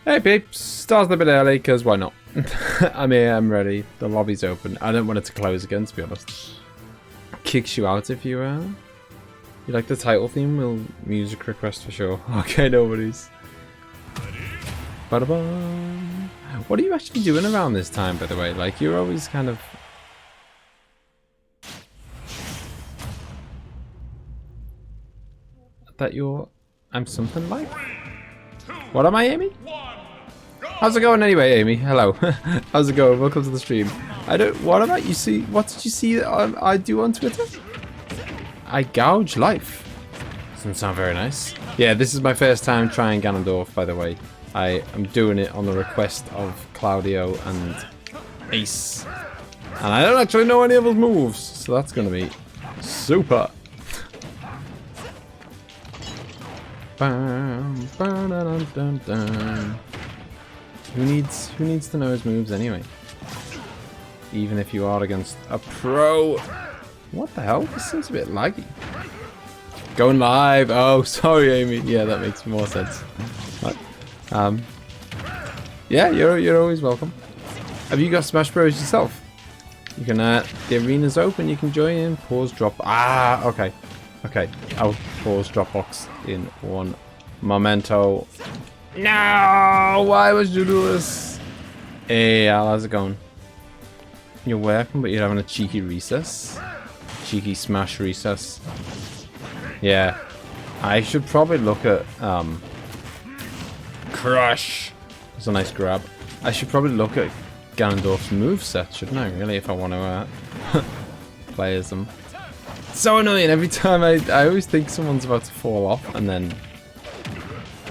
Hey peeps, started a bit early because why not? I'm here, I'm ready. The lobby's open. I don't want it to close again, to be honest. Kicks you out if you you like the title theme? We'll music request for sure. Okay, no worries. Ba-da-bum. What are you actually doing around this time, by the way? Like, you're always kind of... That you're... I'm something like? What am I, Amy? How's it going anyway, Amy? Hello. How's it going? Welcome to the stream. What about you see? What did you see that I do on Twitter? I gouge life. Doesn't sound very nice. Yeah, this is my first time trying Ganondorf, by the way. I am doing it on the request of Claudio and Ace. And I don't actually know any of his moves, so that's going to be super. Who needs to know his moves anyway? Even if you are against a pro. What the hell? This seems a bit laggy. Going live. Oh, sorry, Amy. Yeah, that makes more sense. What? Yeah, you're always welcome. Have you got Smash Bros yourself? You can the arena's open. You can join in. Pause drop. Ah, okay. Okay, I'll pause Dropbox in one momento. No! Why would you do this? Hey, Al, how's it going? You're working, but you're having a cheeky recess. Cheeky smash recess. Yeah. I should probably look at, Crush! That's a nice grab. I should probably look at Ganondorf's moveset, shouldn't I, really, if I want to, play as them. So annoying, every time I always think someone's about to fall off and then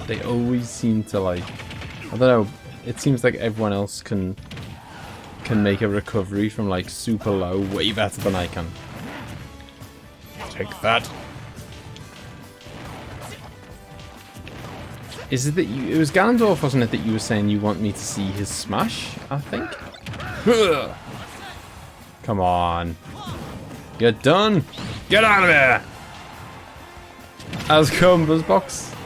they always seem to, like, I don't know, it seems like everyone else can make a recovery from like super low way better than I can. Take that. Is it that it was Ganondorf, wasn't it, that you were saying you want me to see his smash, I think? Come on. You're done. Get out of here! How's it going, Buzzbox?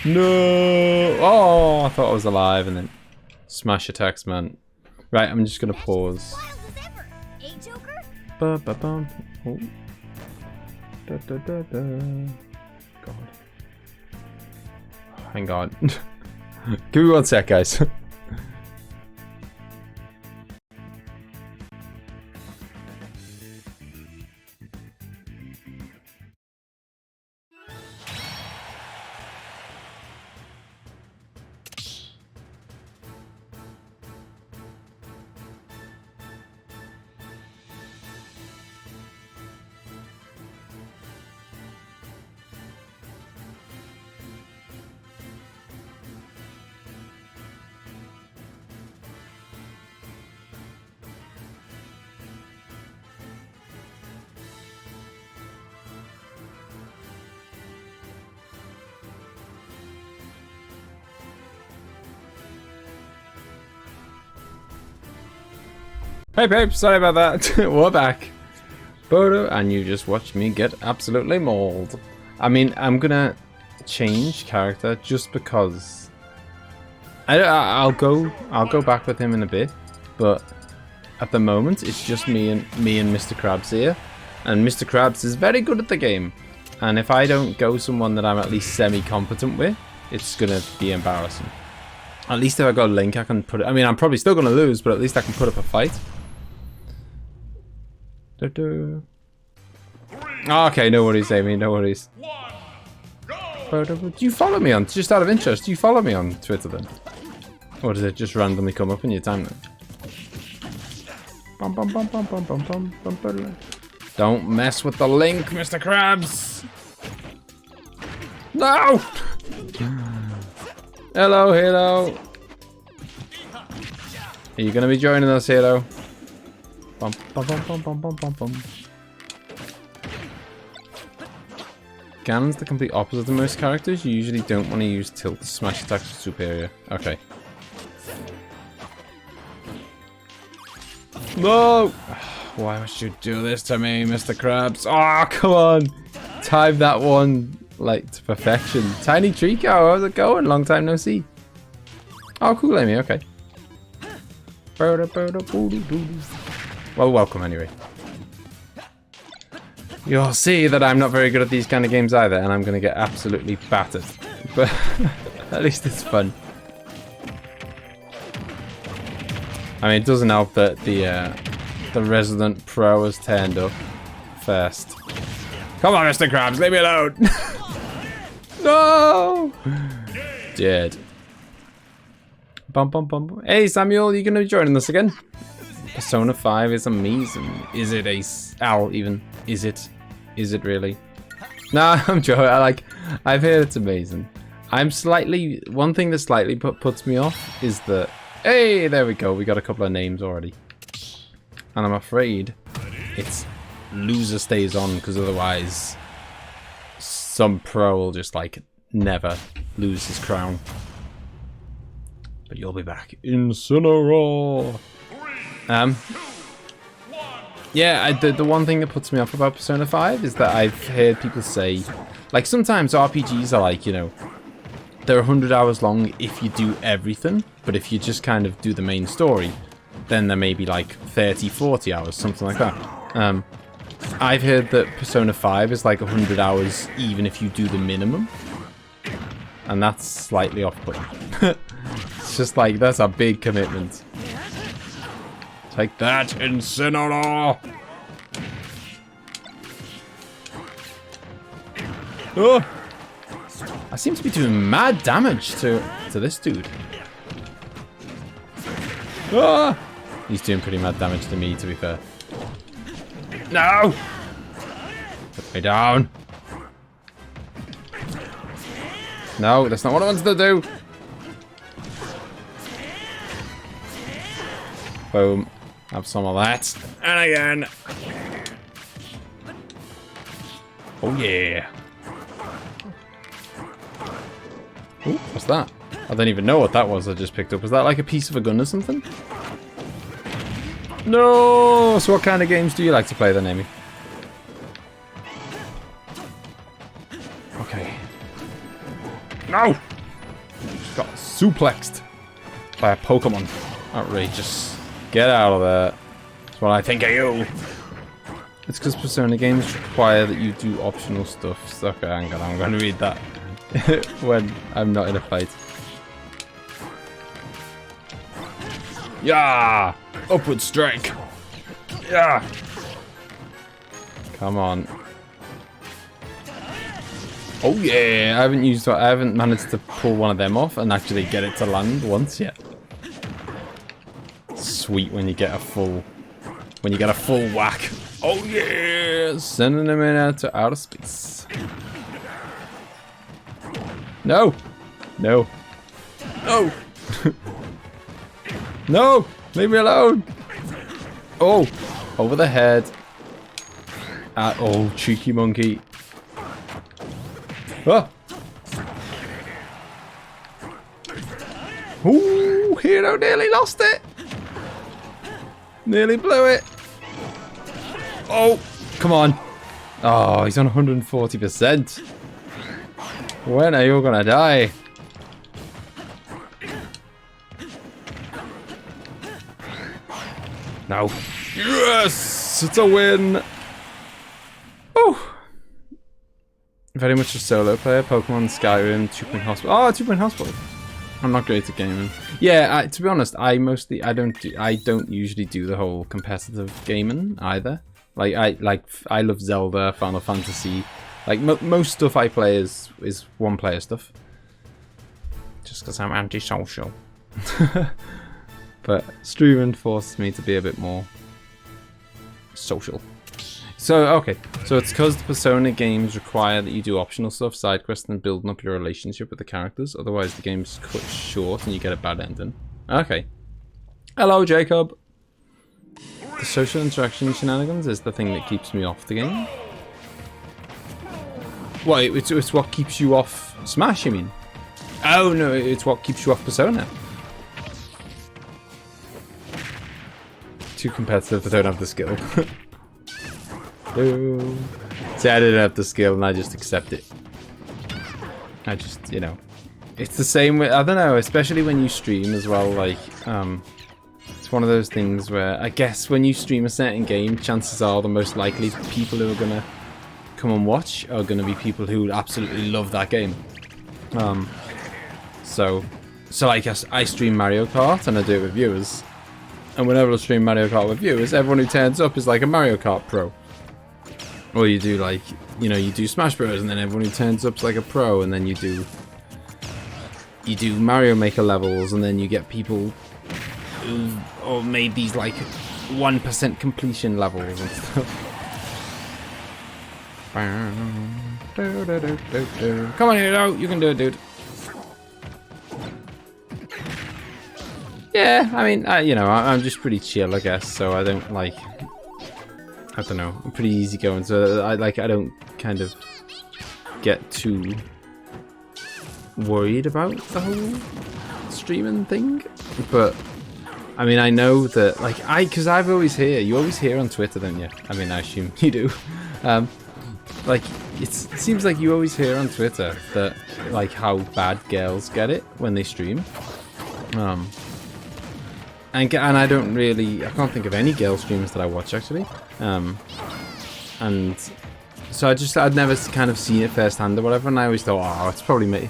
No! Oh, I thought I was alive and then smash attacks, man. Right, I'm just gonna pause. Ba-ba-bum. Oh. Da-da-da-da. God. Hang on. Give me one sec, guys. Hey babe, sorry about that. We're back. Bodo, and you just watched me get absolutely mauled. I mean, I'm gonna change character just because I'll go back with him in a bit, but at the moment it's just me and Mr. Krabs here, and Mr. Krabs is very good at the game, and if I don't go someone that I'm at least semi-competent with, it's gonna be embarrassing. At least if I go Link, I can put it. I mean, I'm probably still gonna lose, but at least I can put up a fight. Okay, no worries, Amy, no worries. Do you follow me on, just out of interest, do you follow me on Twitter then? Or does it just randomly come up in your timeline? Don't mess with the link, Mr. Krabs! No! Hello, Halo! Are you gonna be joining us, Halo? Bum, bum, bum, bum, bum, bum, bum, bum. Ganon's the complete opposite of most characters. You usually don't want to use tilt to smash attacks with superior. Okay. No! Why would you do this to me, Mr. Krabs? Oh, come on! Time that one like to perfection. Tiny Trico, how's it going? Long time no see. Oh, cool, Amy. Okay. Well, welcome anyway. You'll see that I'm not very good at these kind of games either, and I'm going to get absolutely battered. But at least it's fun. I mean, it doesn't help that the resident pro has turned up first. Come on, Mr. Krabs, leave me alone! No! Dead. Bum bum bum. Hey Samuel, you gonna be joining us again? Persona 5 is amazing. Is it Al even? Is it? Is it really? Nah, I'm joking. I've heard it's amazing. One thing that slightly puts me off is that, hey, there we go. We got a couple of names already. And I'm afraid it's loser stays on, because otherwise some pro will just like never lose his crown. But you'll be back. Incineroar! Yeah, the one thing that puts me off about Persona 5 is that I've heard people say, like, sometimes RPGs are like, you know, they're 100 hours long if you do everything, but if you just kind of do the main story, then they're maybe like 30, 40 hours, something like that. I've heard that Persona 5 is like 100 hours even if you do the minimum. And that's slightly off-putting. It's just like, that's a big commitment. Take that, Incineroar! Oh! I seem to be doing mad damage to this dude. Ah! He's doing pretty mad damage to me, to be fair. No! Put me down. No, that's not what I wanted to do. Boom. Have some of that. And again. Oh, yeah. Ooh, what's that? I don't even know what that was I just picked up. Was that like a piece of a gun or something? No! So what kind of games do you like to play then, Amy? Okay. No! Just got suplexed by a Pokemon. Outrageous. Get out of there. That's what I think of you. It's because Persona games require that you do optional stuff. Okay, hang on, I'm going to read that when I'm not in a fight. Yeah! Upward strike! Yeah! Come on. Oh yeah! I haven't managed to pull one of them off and actually get it to land once yet. Sweet when you get a full whack. Oh yeah! Sending them in out to outer space. No! No! No! No! Leave me alone! Oh! Over the head. Oh, cheeky monkey. Ah! Ooh! Hero nearly lost it! Nearly blew it. Oh, come on. Oh, he's on 140%. When are you gonna die? No. Yes! It's a win! Oh! Very much a solo player. Pokemon, Skyrim, 2 Point Hospital. Oh, 2 Point Hospital. I'm not great at gaming. Yeah, to be honest, I don't usually do the whole competitive gaming either. I love Zelda, Final Fantasy. Like most stuff I play is one player stuff. Just because I'm antisocial. But streaming forces me to be a bit more social. So, okay. So it's because the Persona games require that you do optional stuff, side quests, and building up your relationship with the characters. Otherwise, the game's cut short and you get a bad ending. Okay. Hello, Jacob. The social interaction shenanigans is the thing that keeps me off the game. What? It's what keeps you off Smash, you mean? Oh, no, it's what keeps you off Persona. Too competitive, I don't have the skill. See, I didn't have the skill and I just accept it. I just, you know, it's the same with, I don't know, especially when you stream as well, like, it's one of those things where I guess when you stream a certain game, chances are the most likely people who are going to come and watch are going to be people who absolutely love that game. So I guess I stream Mario Kart and I do it with viewers. And whenever I stream Mario Kart with viewers, everyone who turns up is like a Mario Kart pro. Or you do like, you know, you do Smash Bros. And then everyone who turns up is like a pro. And then you do Mario Maker levels, and then you get people who, or made these like 1% completion levels and stuff. Come on, Hero, you can do it, dude. Yeah, I mean, you know, I'm just pretty chill, I guess. So I don't like, I don't know, I'm pretty easygoing. So I don't kind of get too worried about the whole streaming thing. But I mean, I know that, like, because I've always you always hear on Twitter, don't you? I mean, I assume you do. Like, it seems like you always hear on Twitter that, like, how bad girls get it when they stream. And I don't really, I can't think of any girl streamers that I watch, actually. And so I'd never kind of seen it firsthand or whatever, and I always thought, oh, it's probably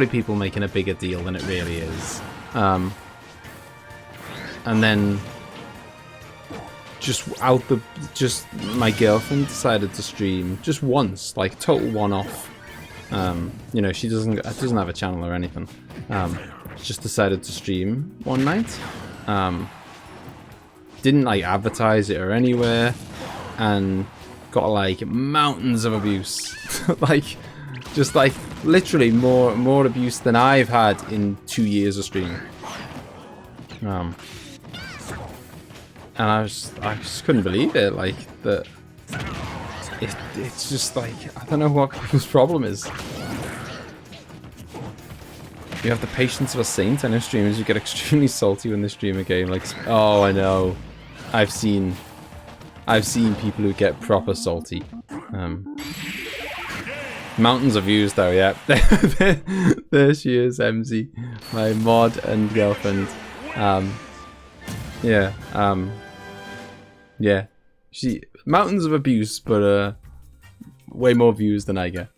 people making a bigger deal than it really is. And then just my girlfriend decided to stream just once, like total one-off. You know, she doesn't have a channel or anything. Just decided to stream one night. Didn't like advertise it or anywhere, and got like mountains of abuse. Like, just like literally more abuse than I've had in 2 years of streaming. And I just couldn't believe it, like, that it's just like, I don't know what people's problem is. You have the patience of a saint. I know streamers who get extremely salty when they stream a game, like, oh, I know. I've seen people who get proper salty. Mountains of views though, yeah. There she is, MZ, my mod and girlfriend. Yeah, yeah. She mountains of abuse, but way more views than I get.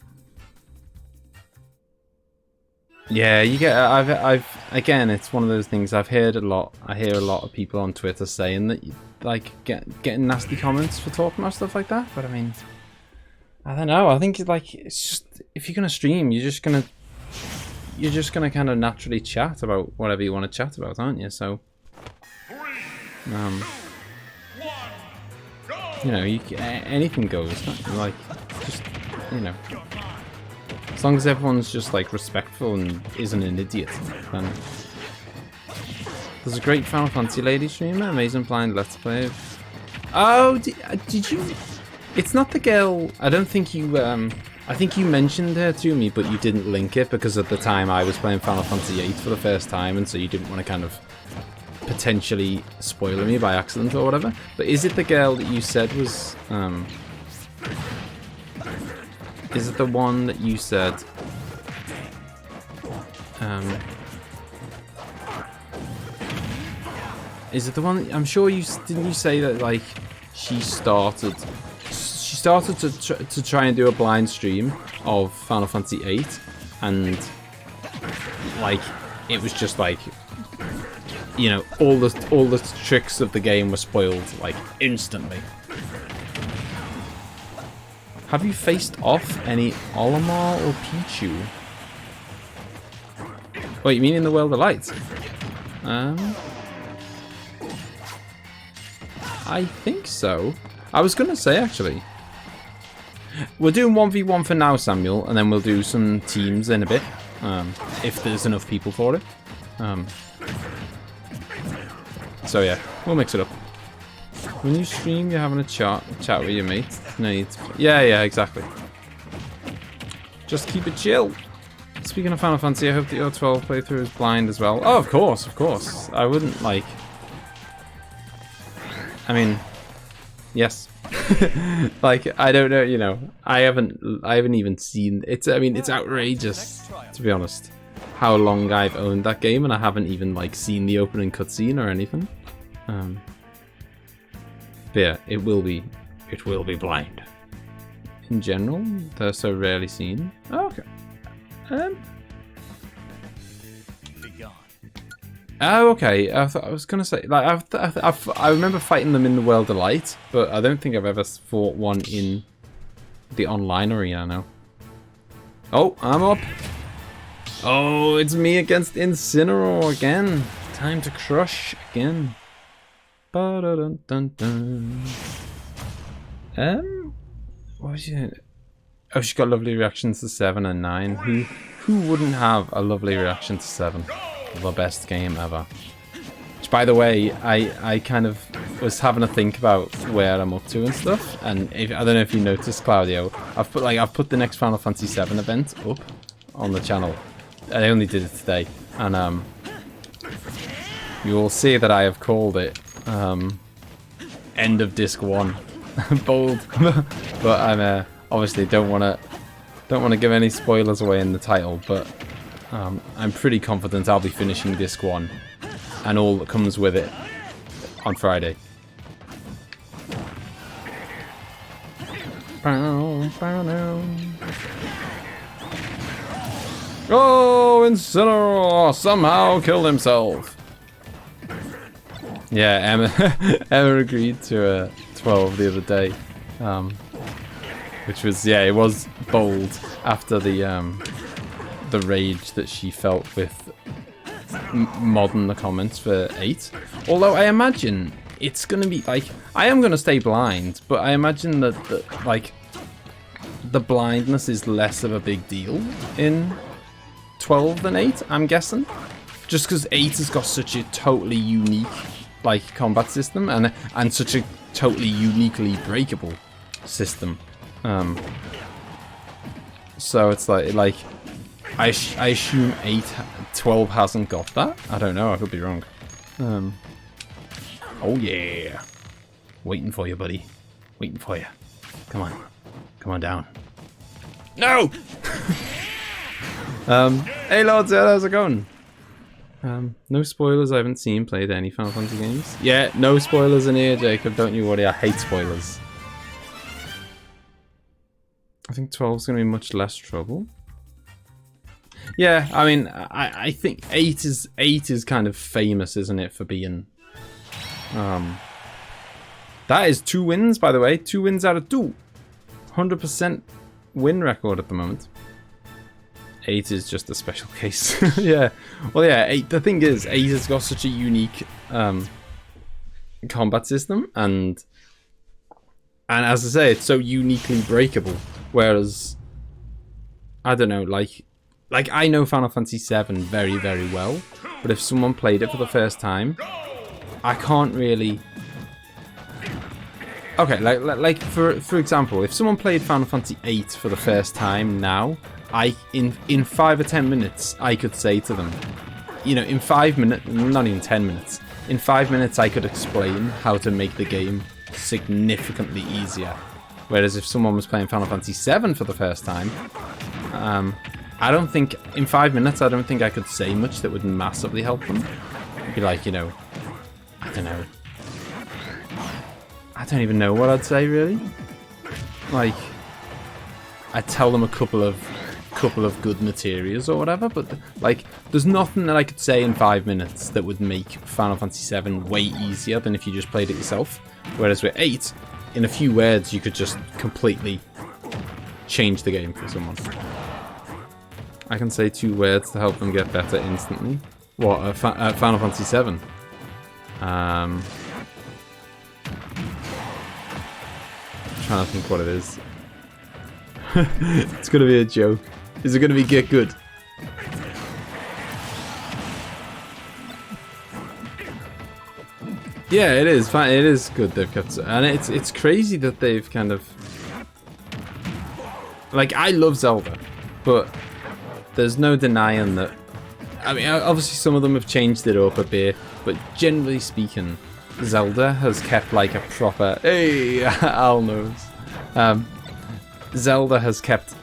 Yeah, you get. I've again, it's one of those things I've heard a lot. I hear a lot of people on Twitter saying that, like, getting nasty comments for talking about stuff like that. But I mean, I don't know. I think like it's just, if you're gonna stream, you're just gonna kind of naturally chat about whatever you want to chat about, aren't you? So, you know, anything goes. Like, just, you know. As long as everyone's just like respectful and isn't an idiot, then. There's a great Final Fantasy lady streamer, Amazing Blind Let's Play. Oh, did you? It's not the girl. I don't think you. I think you mentioned her to me, but you didn't link it because at the time I was playing Final Fantasy VIII for the first time, and so you didn't want to kind of potentially spoil me by accident or whatever. But is it the girl that you said was? Is it the one that you said? Is it the one? I'm sure you didn't. You say that like she started to try and do a blind stream of Final Fantasy VIII, and like it was just like, you know, all the tricks of the game were spoiled like instantly. Have you faced off any Olimar or Pichu? Wait, you mean in the World of Light? I think so. I was gonna say, actually. We're doing 1v1 for now, Samuel, and then we'll do some teams in a bit. If there's enough people for it. So yeah, we'll mix it up. When you stream, you're having a chat with your mates. No need to... Yeah, exactly. Just keep it chill. Speaking of Final Fantasy, I hope that your 12 playthrough is blind as well. Oh, of course. I wouldn't, like... I mean, yes. Like, I don't know, you know, I haven't even seen it's. I mean, it's outrageous, to be honest, how long I've owned that game, and I haven't even like seen the opening cutscene or anything. But yeah, it will be blind. In general, they're so rarely seen. Oh, okay. Oh, okay. I was gonna say, like, I remember fighting them in the World of Light, but I don't think I've ever fought one in the online arena now. Oh, I'm up. Oh, it's me against Incineroar again. Time to crush again. Ba-da-dun-dun-dun. What was she? Oh, she got lovely reactions to 7 and 9. Who wouldn't have a lovely reaction to 7? The best game ever. Which, by the way, I kind of was having to think about where I'm up to and stuff. And I don't know if you noticed, Claudio, I've put the next Final Fantasy 7 event up on the channel. I only did it today, and you will see that I have called it end of disc 1. Bold. But I'm obviously don't want to give any spoilers away in the title, but I'm pretty confident I'll be finishing disc 1 and all that comes with it on Friday. Oh, Incineroar somehow killed himself. Yeah, Emma agreed to 12 the other day, which was, yeah, it was bold after the rage that she felt with modding the comments for 8. Although I imagine it's gonna be like, I am gonna stay blind, but I imagine that like the blindness is less of a big deal in 12 than 8. I'm guessing, just because 8 has got such a totally unique like combat system and such a totally uniquely breakable system. So it's like I assume 12 hasn't got that. I don't know, I could be wrong. Oh yeah, waiting for you, buddy, waiting for you. Come on down. No. Hey lads, how's it going? No spoilers. I haven't played any Final Fantasy games. Yeah, no spoilers in here, Jacob. Don't you worry. I hate spoilers. I think 12's gonna be much less trouble. Yeah, I mean, I think 8 is kind of famous, isn't it, for being that is 2 wins, by the way. 2 wins out of 2. 100% win record at the moment. 8 is just a special case. Yeah. Well, yeah, 8. The thing is, 8 has got such a unique combat system, and as I say, it's so uniquely breakable. Whereas, I don't know, like I know Final Fantasy 7 very, very well, but if someone played it for the first time, I can't really. Okay, like for example, if someone played Final Fantasy 8 for the first time now, in 5 or 10 minutes, I could say to them, you know, in 5 minutes, not even 10 minutes, in 5 minutes I could explain how to make the game significantly easier. Whereas if someone was playing Final Fantasy 7 for the first time, I don't think, in 5 minutes, I don't think I could say much that would massively help them. It'd be like, you know, I don't know. I don't even know what I'd say, really. Like, I'd tell them a couple of good materials or whatever, but like, there's nothing that I could say in 5 minutes that would make Final Fantasy VII way easier than if you just played it yourself. Whereas with 8, in a few words, you could just completely change the game for someone. I can say 2 words to help them get better instantly. What, Final Fantasy VII? Trying to think what it is. It's gonna be a joke. Is it gonna be get good? Yeah, it is. It is good. They've kept, and it's crazy that they've kind of, like, I love Zelda, but there's no denying that. I mean, obviously some of them have changed it up a bit, but generally speaking, Zelda has kept like a proper... Hey, Al knows. Zelda has kept,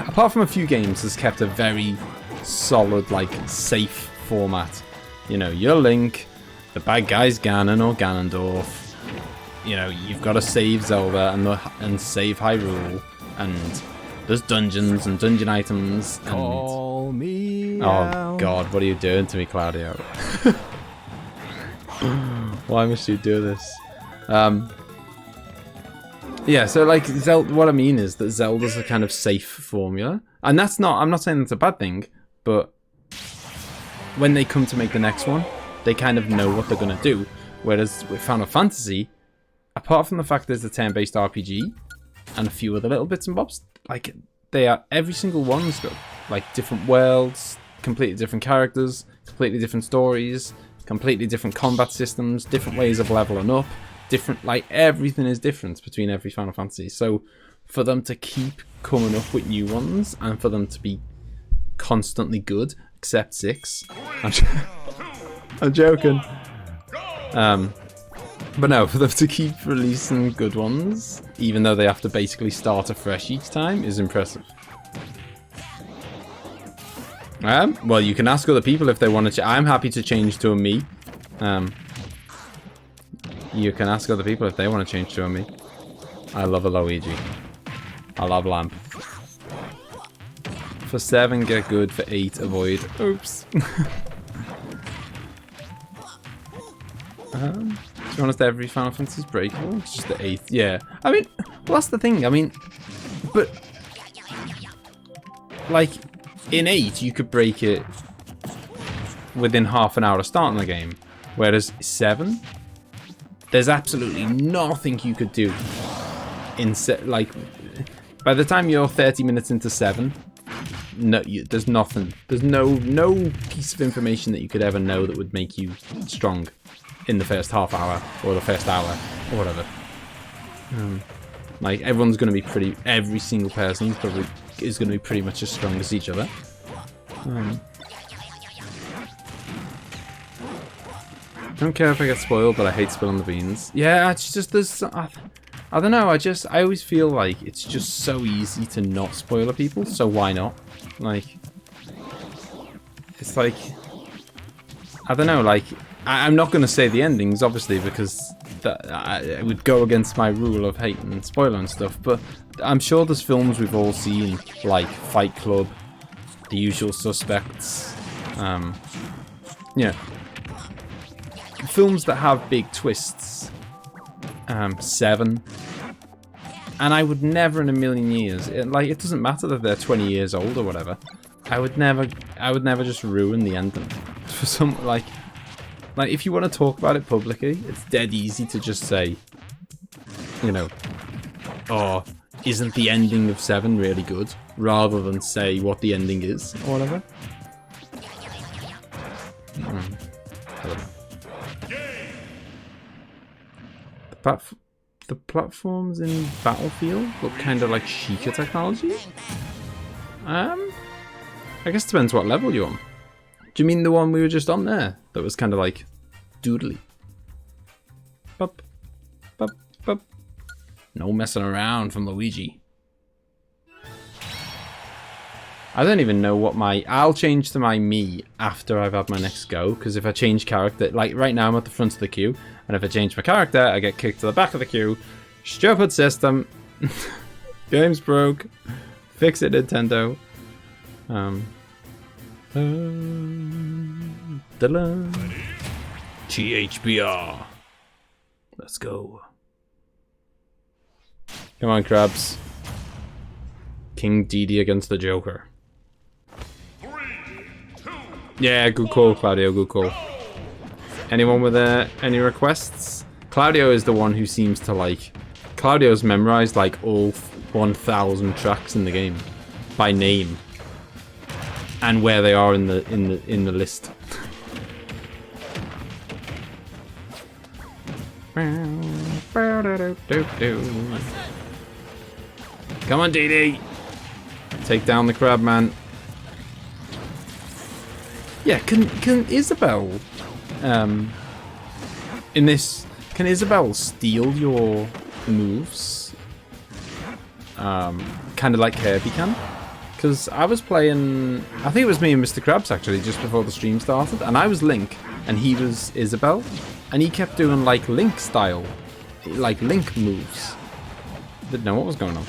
apart from a few games, has kept a very solid, like, safe format. You know, you're Link, the bad guy's Ganon or Ganondorf. You know, you've got to save Zelda and save Hyrule, and there's dungeons and dungeon items. And... Call me oh out. God, what are you doing to me, Claudio? Why must you do this? Yeah, so like Zelda, what I mean is that Zelda's a kind of safe formula, and that's not. I'm not saying that's a bad thing, but when they come to make the next one, they kind of know what they're gonna do. Whereas with Final Fantasy, apart from the fact there's a turn-based RPG and a few other little bits and bobs, like they are every single one's got like different worlds, completely different characters, completely different stories, completely different combat systems, different ways of leveling up. Different, like everything is different between every Final Fantasy. So for them to keep coming up with new ones and for them to be constantly good, except 6, I'm joking. But no, for them to keep releasing good ones, even though they have to basically start afresh each time, is impressive. Well, you can ask other people if they want to. I'm happy to change to a me. You can ask other people if they want to change to a me. I love a Luigi. I love Lamp. For 7, get good. For 8, avoid. Oops. To be honest, every Final Fantasy is breakable. It's just the 8th. Yeah. I mean, well, that's the thing. I mean, but like in 8, you could break it within half an hour of starting the game, whereas 7. There's absolutely nothing you could do in like by the time you're 30 minutes into 7. No, there's nothing. There's no piece of information that you could ever know that would make you strong in the first half hour or the first hour or whatever. Like everyone's going to be pretty. Every single person probably is going to be pretty much as strong as each other. I don't care if I get spoiled, but I hate spilling the beans. Yeah, it's just there's. I don't know. I always feel like it's just so easy to not spoil people. So why not? Like, it's like I don't know. Like, I'm not going to say the endings, obviously, because it would go against my rule of hating and spoiling stuff. But I'm sure there's films we've all seen, like Fight Club, The Usual Suspects. Yeah. Films that have big twists. 7. And I would never in a million years, it doesn't matter that they're 20 years old or whatever. I would never just ruin the ending for some like if you want to talk about it publicly, it's dead easy to just say, you know, oh, isn't the ending of 7 really good? Rather than say what the ending is or whatever. I don't know. The platforms in Battlefield look kind of like Sheikah technology. I guess it depends what level you're on. Do you mean the one we were just on there? That was kind of like doodly. Bup, bup, bup. No messing around from Luigi. I don't even know what I'll change to my me after I've had my next go, because if I change character, like right now I'm at the front of the queue, and if I change my character, I get kicked to the back of the queue. Stupid system. Game's broke. Fix it, Nintendo. THBR. Let's go. Come on, Krabs. King Dedede against the Joker. 3, 2, Yeah, good call, Claudio, good call. Anyone with any requests? Claudio is the one who seems to like... Claudio's memorized like all 1,000 tracks in the game by name and where they are in the list. Come on, Dedede! Take down the crab man. Yeah, can Isabelle in this, can Isabelle steal your moves? Kind of like Kirby can? Because I was playing, I think it was me and Mr. Krabs actually, just before the stream started, and I was Link, and he was Isabelle, and he kept doing like Link style, like Link moves. Didn't know what was going on.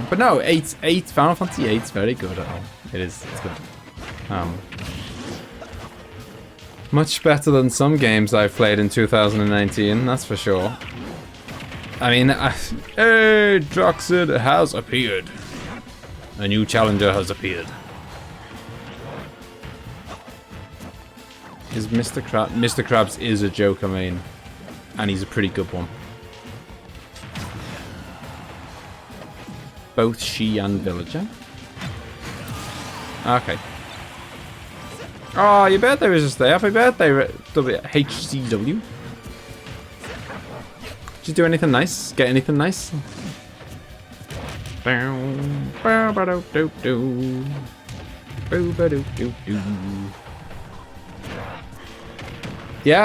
But no, 8, Final Fantasy 8 is very good at all. It's good. Much better than some games I've played in 2019, that's for sure. I mean, hey, Droxid has appeared. A new challenger has appeared. Is Mr. Krabs is a Joker main, and he's a pretty good one. Both she and Villager. Okay. Oh, your birthday was just there. Happy birthday, HCW. Did you do anything nice? Get anything nice? Yeah,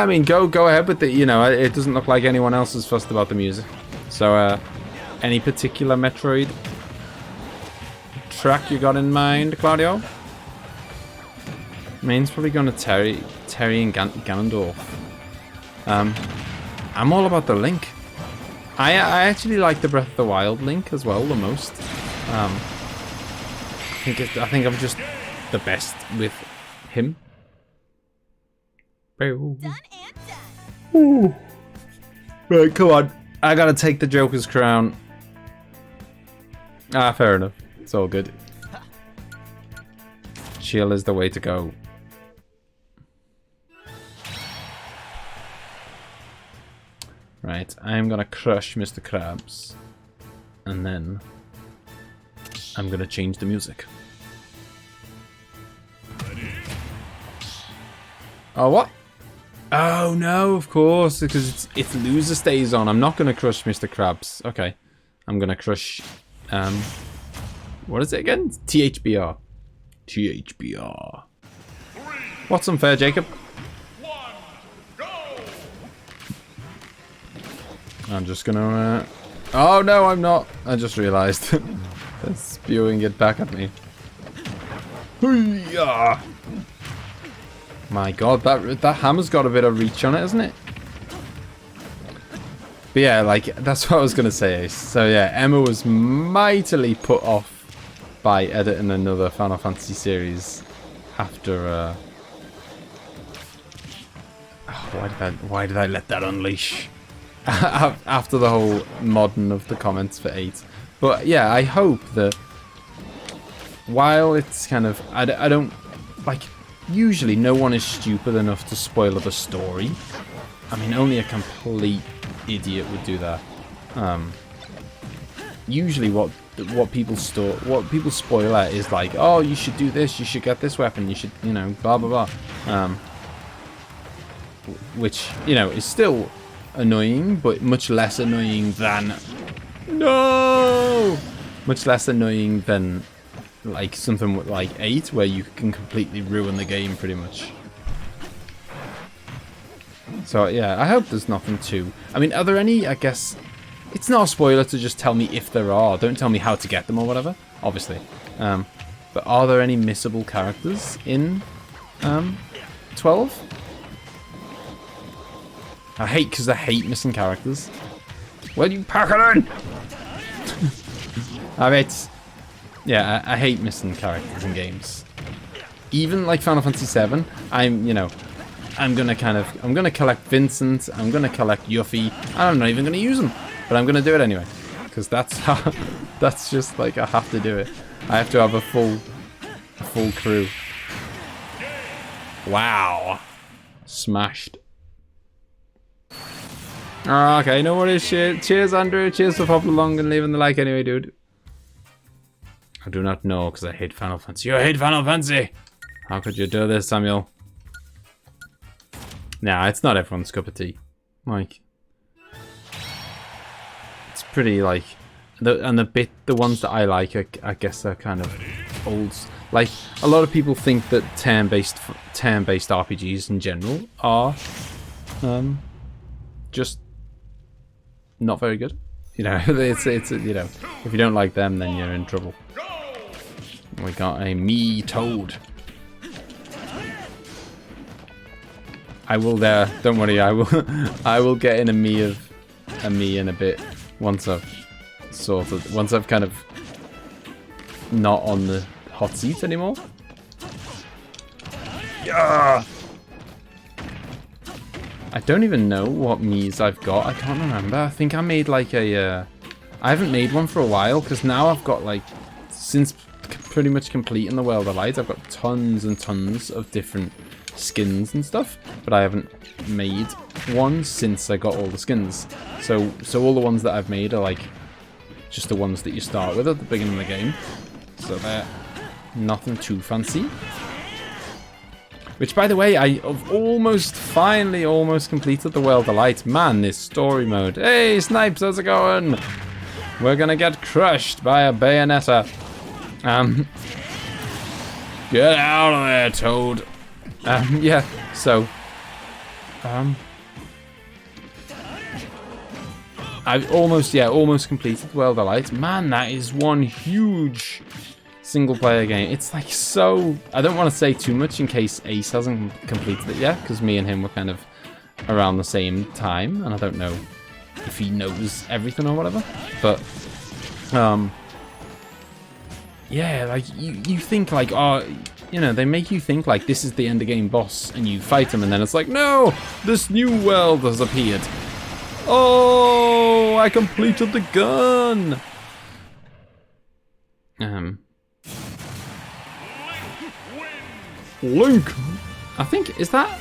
I mean, go ahead with the, you know, it doesn't look like anyone else is fussed about the music. So, any particular Metroid track you got in mind, Claudio? Main's probably going to Terry and Ganondorf. I'm all about the Link. I actually like the Breath of the Wild Link as well the most. I think I'm just the best with him. Done and done. Right, come on. I gotta take the Joker's crown. Ah, fair enough. It's all good. Chill is the way to go. Right, I'm gonna crush Mr. Krabs. And then I'm gonna change the music. Oh, what? Oh no, of course, because it's loser stays on. I'm not gonna crush Mr. Krabs. Okay. I'm gonna crush what is it again? THBR. THBR. What's unfair, Jacob? I'm just gonna oh no, I'm not. I just realized. They're spewing it back at me. Hoo-yah! My god, that hammer's got a bit of reach on it, hasn't it? But yeah, like, that's what I was gonna say, Ace. So yeah, Emma was mightily put off by editing another Final Fantasy series after why did I let that unleash? After the whole modding of the comments for 8. But yeah, I hope that while it's kind of I don't like, usually no one is stupid enough to spoil the story. I mean, only a complete idiot would do that. Usually what people spoil at is like, oh, you should do this, you should get this weapon, you should, you know, blah blah blah. Which, you know, is still annoying, but much less annoying than much less annoying than like something like 8, where you can completely ruin the game pretty much. So yeah, I hope there's nothing too. I mean, are there any? I guess it's not a spoiler to just tell me if there are. Don't tell me how to get them or whatever, obviously. But are there any missable characters in 12? I hate missing characters. Will you pack it in? I mean, yeah, I hate missing characters in games. Even like Final Fantasy 7, I'm gonna collect Vincent, I'm gonna collect Yuffie, and I'm not even gonna use them, but I'm gonna do it anyway, because that's just like, I have to do it. I have to have a full crew. Wow, smashed. Oh, okay, no worries. Cheers, Andrew. Cheers for popping along and leaving the like anyway, dude. I do not know, because I hate Final Fantasy. You hate Final Fantasy! How could you do this, Samuel? Nah, it's not everyone's cup of tea. Like, it's pretty, like, the ones that I like, I guess they're kind of old. Like, a lot of people think that turn-based RPGs in general are just not very good. You know, it's you know, if you don't like them, then you're in trouble. We got a me toad. I will don't worry, I will get in a me in a bit once I've kind of not on the hot seat anymore. Yeah. I don't even know what me's I've got. I can't remember. I think I made like a I haven't made one for a while because now I've got like, since pretty much completing the World of Light, I've got tons and tons of different skins and stuff, but I haven't made one since I got all the skins. So all the ones that I've made are like just the ones that you start with at the beginning of the game. So they're nothing too fancy. Which, by the way, I have finally almost completed the World of Light. Man, this story mode. Hey, Snipes, how's it going? We're gonna get crushed by a bayonetta. Get out of there, Toad. Yeah, so, I've almost completed the World of Light. Man, that is one huge single player game. It's like so, I don't want to say too much in case Ace hasn't completed it yet, because me and him were kind of around the same time, and I don't know if he knows everything or whatever, but, yeah, like, you think like, oh, you know, they make you think like this is the end of game boss, and you fight him, and then it's like, no, this new world has appeared. Oh, I completed the gun. Link. I think, is that?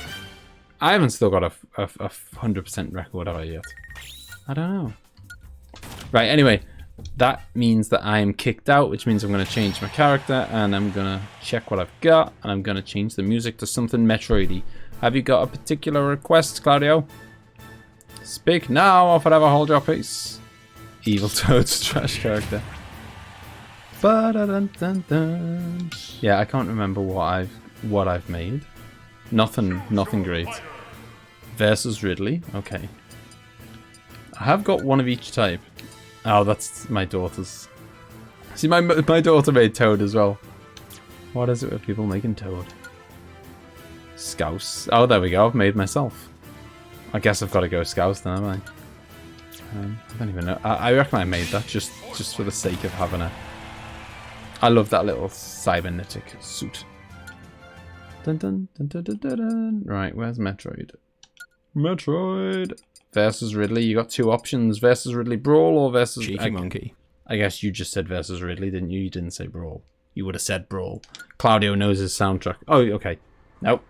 I haven't still got a 100% record of it yet. I don't know. Right. Anyway. That means that I am kicked out, which means I'm going to change my character, and I'm going to check what I've got, and I'm going to change the music to something Metroidy. Have you got a particular request, Claudio? Speak now, or forever hold your peace. Evil Toad's trash character. Ba-da-dun-dun-dun. Yeah, I can't remember what I've made. Nothing great. Versus Ridley. Okay. I have got one of each type. Oh, that's my daughter's. See, my daughter made Toad as well. What is it with people making Toad? Scouse. Oh, there we go. I've made myself. I guess I've got to go Scouse then, haven't I? I don't even know. I reckon I made that just for the sake of having a... I love that little cybernetic suit. Dun, dun, dun, dun, dun, dun, dun. Right, where's Metroid? Metroid! Versus Ridley, you got two options. Versus Ridley Brawl or versus... Cheeky monkey. I guess you just said versus Ridley, didn't you? You didn't say Brawl. You would have said Brawl. Claudio knows his soundtrack. Oh, okay. Nope.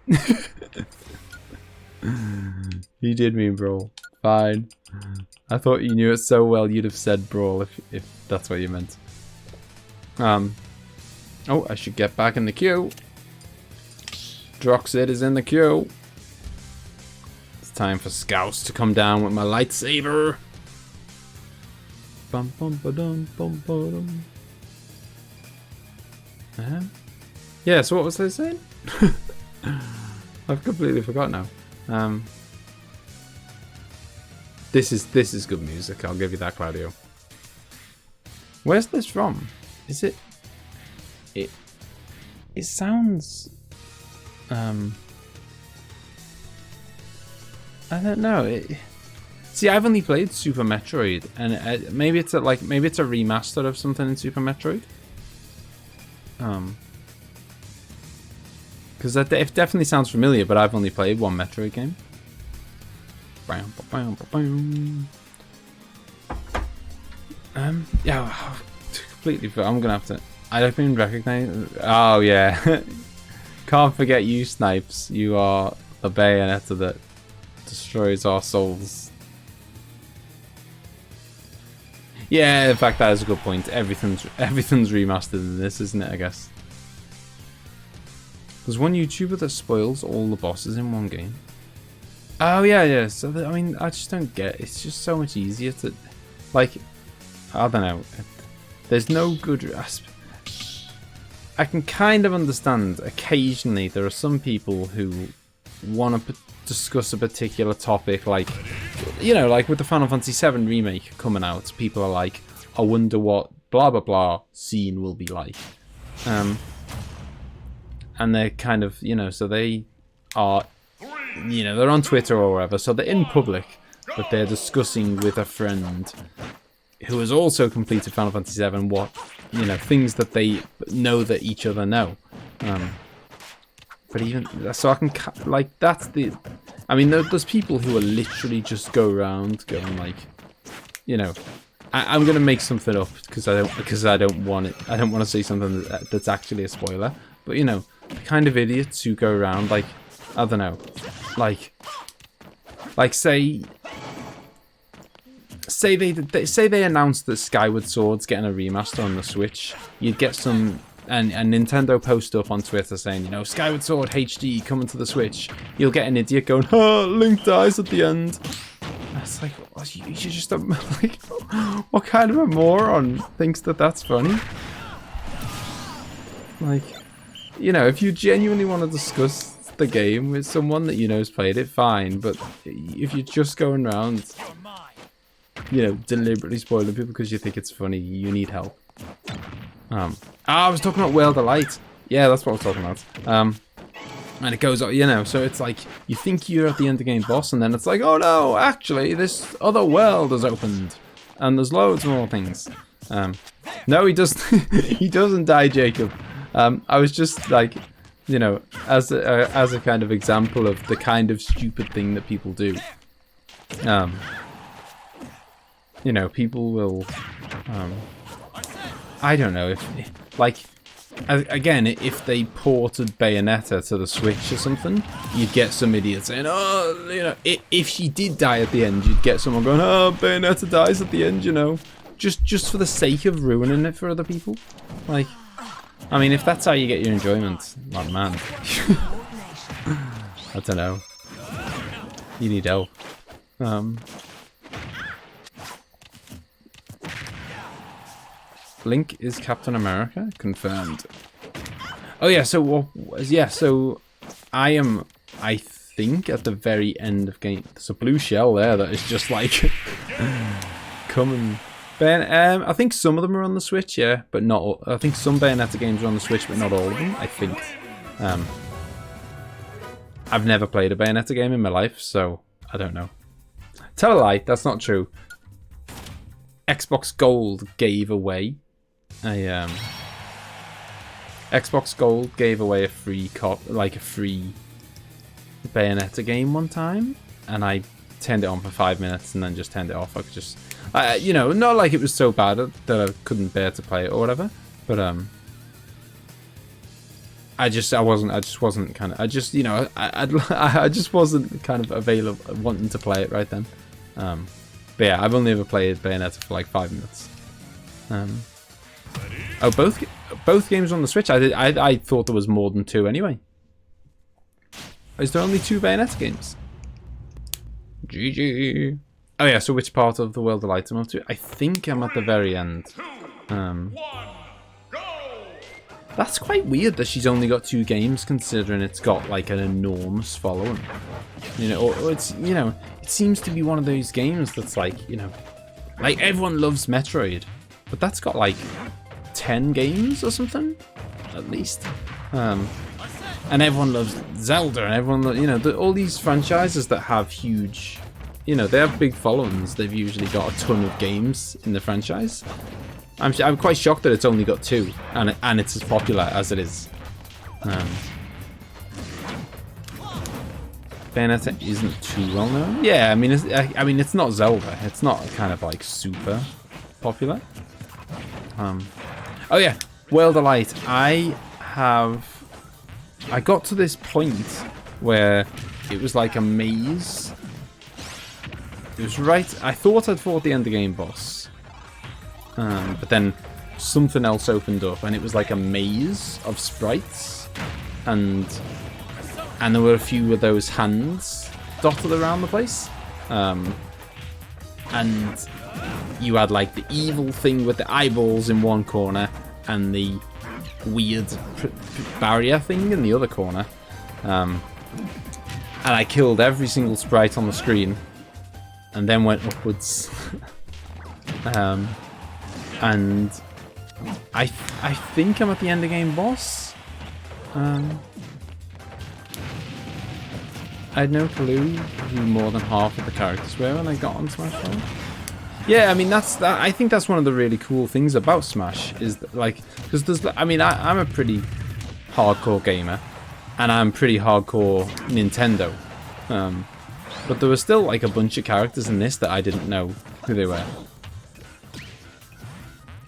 He did mean Brawl. Fine. I thought you knew it so well you'd have said Brawl if that's what you meant. Oh, I should get back in the queue. Droxid is in the queue. Time for Scouse to come down with my lightsaber. Bum bum ba dum bum ba dum. Yeah, so what was I saying? I've completely forgot now. This is good music, I'll give you that, Claudio. Where's this from? Is it sounds I don't know. See, I've only played Super Metroid, and maybe it's a remaster of something in Super Metroid. Because it definitely sounds familiar, but I've only played one Metroid game. Yeah, completely. I'm gonna have to. I don't even recognize. Oh yeah, can't forget you, Snipes. You are the bayonetta that destroys our souls. Yeah, in fact, that is a good point. Everything's remastered in this, isn't it? I guess. There's one YouTuber that spoils all the bosses in one game. Oh yeah. So I mean, I just don't get. It's just so much easier to, like, I don't know. There's no good. I can kind of understand occasionally there are some people who want to discuss a particular topic, like, you know, like with the Final Fantasy VII remake coming out, people are like, I wonder what blah blah blah scene will be like. And they're kind of, you know, so they are, you know, they're on Twitter or wherever, so they're in public, but they're discussing with a friend who has also completed Final Fantasy VII what, you know, things that they know that each other know. But even so, I can like that's the. I mean, there's people who are literally just go around going like, you know, I'm gonna make something up because I don't want it. I don't want to say something that's actually a spoiler. But you know, the kind of idiots who go around like, I don't know, like say they announced that Skyward Sword's getting a remaster on the Switch. You'd get some. And Nintendo post up on Twitter saying, you know, Skyward Sword HD coming to the Switch. You'll get an idiot going, oh, Link dies at the end. It's like, oh, you're just a, like, what kind of a moron thinks that that's funny? Like, you know, if you genuinely want to discuss the game with someone that you know's played it, fine. But if you're just going around, you know, deliberately spoiling people because you think it's funny, you need help. I was talking about World of Light. Yeah, that's what I was talking about. And it goes, you know, so it's like, you think you're at the end of game boss, and then it's like, oh no, actually, this other world has opened. And there's loads more things. No, he doesn't, he doesn't die, Jacob. I was just like, you know, as a kind of example of the kind of stupid thing that people do. You know, people will, I don't know, if, like, again, if they ported Bayonetta to the Switch or something, you'd get some idiot saying, oh, you know, if she did die at the end, you'd get someone going, oh, Bayonetta dies at the end, you know, just for the sake of ruining it for other people. Like, I mean, if that's how you get your enjoyment, oh man, I don't know, you need help. Link is Captain America? Confirmed. Oh yeah, so I am, I think, at the very end of game. There's a blue shell there that is just like coming. I think some of them are on the Switch, yeah, but not all. I think some Bayonetta games are on the Switch, but not all of them, I think. I've never played a Bayonetta game in my life, so I don't know. Tell a lie, that's not true. Xbox Gold gave away a Xbox Gold gave away a free free Bayonetta game one time, and I turned it on for 5 minutes and then just turned it off. I could just, you know, not like it was so bad that I couldn't bear to play it or whatever, but I just wasn't kind of, you know, I just wasn't kind of available, wanting to play it right then. But yeah, I've only ever played Bayonetta for like 5 minutes. Oh, both games on the Switch. I thought there was more than 2 anyway. Is there only 2 Bayonetta games? GG. Oh yeah, so which part of the World of Light am I up to? I think I'm at the very end. That's quite weird that she's only got 2 games, considering it's got like an enormous following. You know, or it's, you know, it seems to be one of those games that's like, you know, like everyone loves Metroid, but that's got like 10 games or something, at least. And everyone loves Zelda, and everyone, you know, all these franchises that have huge, you know, they have big followings. They've usually got a ton of games in the franchise. I'm quite shocked that it's only got 2, and it's as popular as it is. Bayonetta isn't too well known. Yeah, I mean it's not Zelda. It's not kind of like super popular. Oh yeah, World of Light. I got to this point where it was like a maze. It was right. I thought I'd fought the end of game boss, but then something else opened up, and it was like a maze of sprites, and there were a few of those hands dotted around the place, and you had like the evil thing with the eyeballs in one corner, and the weird barrier thing in the other corner. And I killed every single sprite on the screen and then went upwards. And I think I'm at the end of game boss. I had no clue who more than half of the characters were when I got on Smash Bros. Yeah, I mean I think that's one of the really cool things about Smash is that, like, because there's, I mean, I'm a pretty hardcore gamer, and I'm pretty hardcore Nintendo, but there was still like a bunch of characters in this that I didn't know who they were.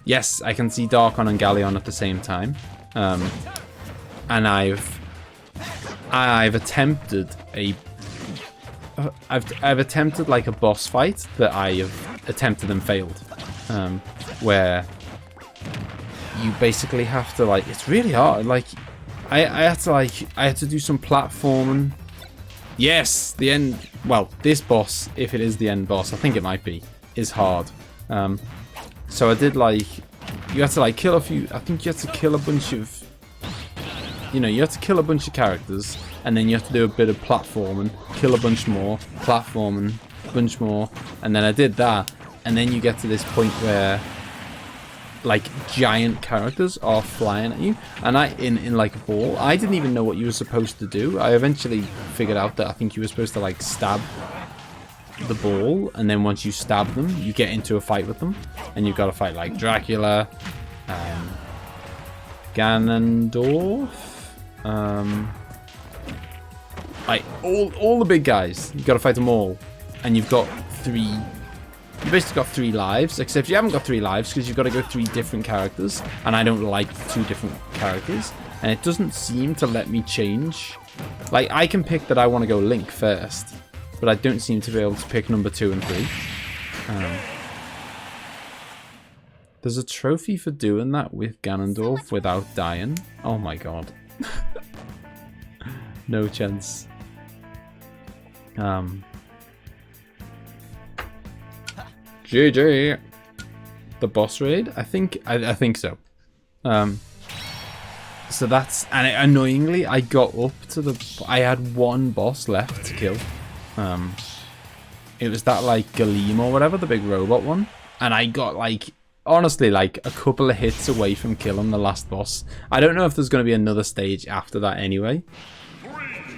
Yes, I can see Darkon and Galleon at the same time, and I've attempted I've attempted like a boss fight that I have attempted and failed, where you basically have to, like, it's really hard. Like I had to do some platforming. Yes, the end. Well, this boss, if it is the end boss, I think it might be, is hard. So I did, like, you have to like kill a few. I think you have to kill a bunch of. You know, you have to kill a bunch of characters, and then you have to do a bit of platforming, kill a bunch more, platforming, a bunch more, and then I did that, and then you get to this point where, like, giant characters are flying at you, and in like a ball. I didn't even know what you were supposed to do. I eventually figured out that I think you were supposed to, like, stab the ball, and then once you stab them, you get into a fight with them, and you've got to fight, like, Dracula, Ganondorf, like all the big guys. You've got to fight them all, and you've got you basically got 3 lives, except you haven't got 3 lives because you've got to go 3 different characters, and I don't like 2 different characters, and it doesn't seem to let me change. Like, I can pick that I want to go Link first, but I don't seem to be able to pick number 2 and 3. There's a trophy for doing that with Ganondorf without dying. Oh my god. No chance. GG. The boss raid? I think so. So that's, and annoyingly, I got up to I had 1 boss left to kill. It was that, like, Galeem or whatever, the big robot one, and I got, like, honestly, like, a couple of hits away from killing the last boss. I don't know if there's going to be another stage after that anyway.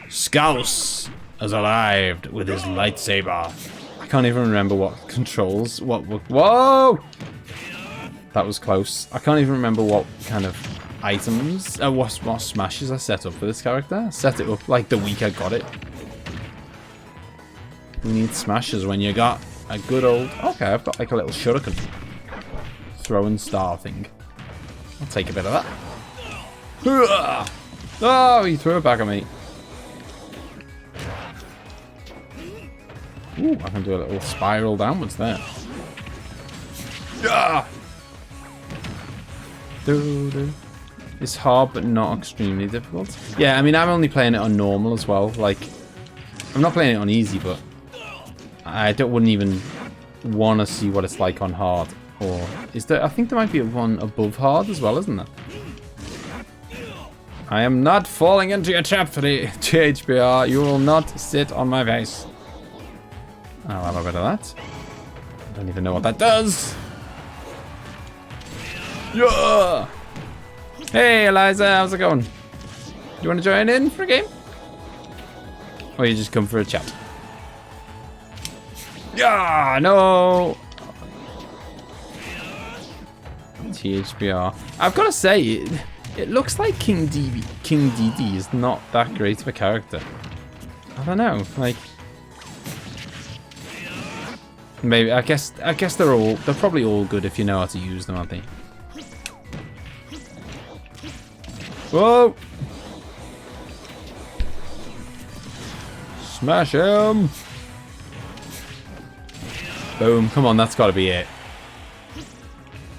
Scouse has arrived with his lightsaber. I can't even remember what controls. Whoa! That was close. I can't even remember what kind of items, what smashes I set up for this character. I set it up like the week I got it. You need smashes when you got a good old. Okay, I've got like a little shuriken. Throwing star thing. I'll take a bit of that. Oh, he threw it back at me. Ooh, I can do a little spiral downwards there. It's hard, but not extremely difficult. Yeah, I mean, I'm only playing it on normal as well. Like, I'm not playing it on easy, but I wouldn't even want to see what it's like on hard. Or is there? I think there might be one above hard as well, isn't there? I am not falling into your trap for the GHBR. You will not sit on my face. I'll have a bit of that. I don't even know what that does. Yeah. Hey, Eliza, how's it going? You want to join in for a game? Or you just come for a chat? Yeah, no. THBR. I've got to say, it looks like King DD is not that great of a character. I don't know, like, maybe I guess they're probably all good if you know how to use them, aren't they? Whoa! Smash him! Boom! Come on, that's got to be it.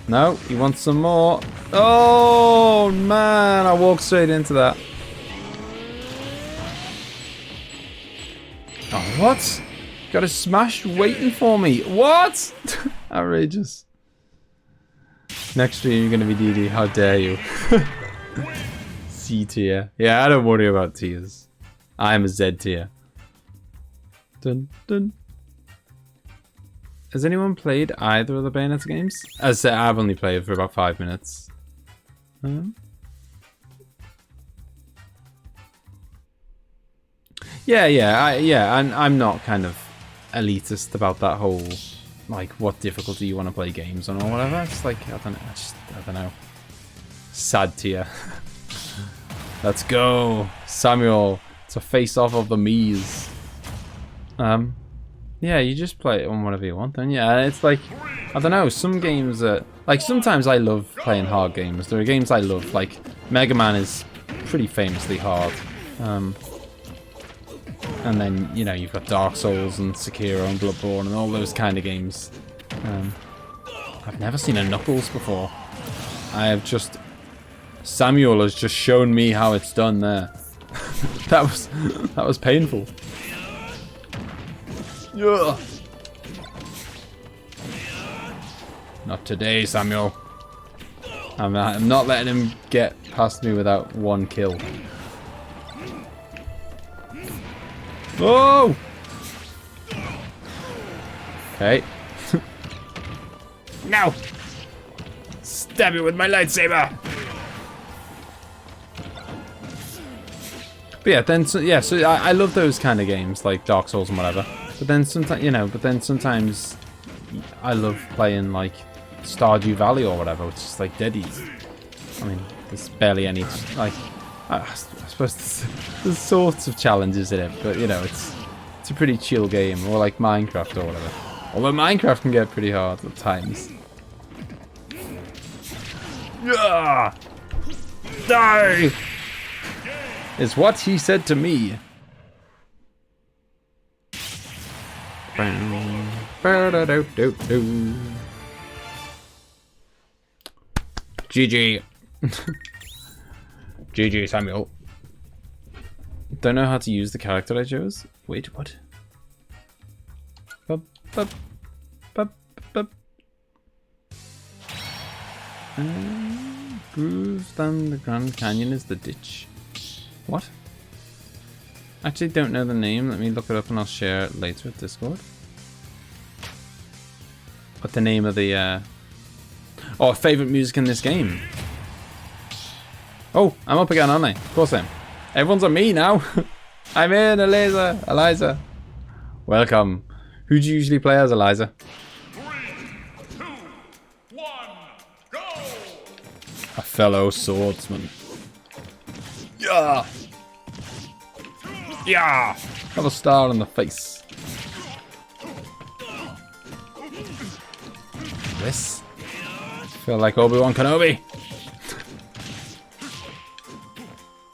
No, he wants some more. Oh man, I walked straight into that. Oh, what? Got a smash waiting for me. What? Outrageous. Next stream you're gonna be DD. How dare you? C tier. Yeah, I don't worry about tiers. I'm a Z tier. Dun dun. Has anyone played either of the Bayonetta games? As I said, I've only played for about 5 minutes. Yeah, I'm not kind of elitist about that whole, like, what difficulty you want to play games on or whatever. It's like, I don't know. Sad tier. Let's go, Samuel. It's a face-off of the Mii's. Yeah, you just play it on whatever you want then. Yeah, it's like, I don't know, some games are, like, sometimes I love playing hard games. There are games I love, like, Mega Man is pretty famously hard. And then, you know, you've got Dark Souls and Sekiro and Bloodborne and all those kind of games. I've never seen a Knuckles before. I have just... Samuel has just shown me how it's done there. that was painful. Yeah. Not today, Samuel. I'm not letting him get past me without one kill. Oh! Okay. No! Stab it with my lightsaber! But yeah, then so I love those kind of games like Dark Souls and whatever. But then sometimes I love playing like Stardew Valley or whatever, which is like dead easy. I mean, there's barely any like I suppose there's sorts of challenges in it, but you know, it's a pretty chill game, or like Minecraft or whatever. Although Minecraft can get pretty hard at times. Yeah! Die! Is what he said to me. GG. GG, Samuel. Don't know how to use the character I chose. Wait, what? Grooves down the Grand Canyon is the ditch. What? Actually don't know the name. Let me look it up and I'll share it later at Discord. What the name of the oh, favourite music in this game. Oh, I'm up again, aren't I? Of course I am. Everyone's on me now. I'm in, Eliza. Welcome. Who do you usually play as, Eliza? 3, 2, 1, go! A fellow swordsman. Yeah! Yeah! Have a star in the face. This? Feel like Obi-Wan Kenobi.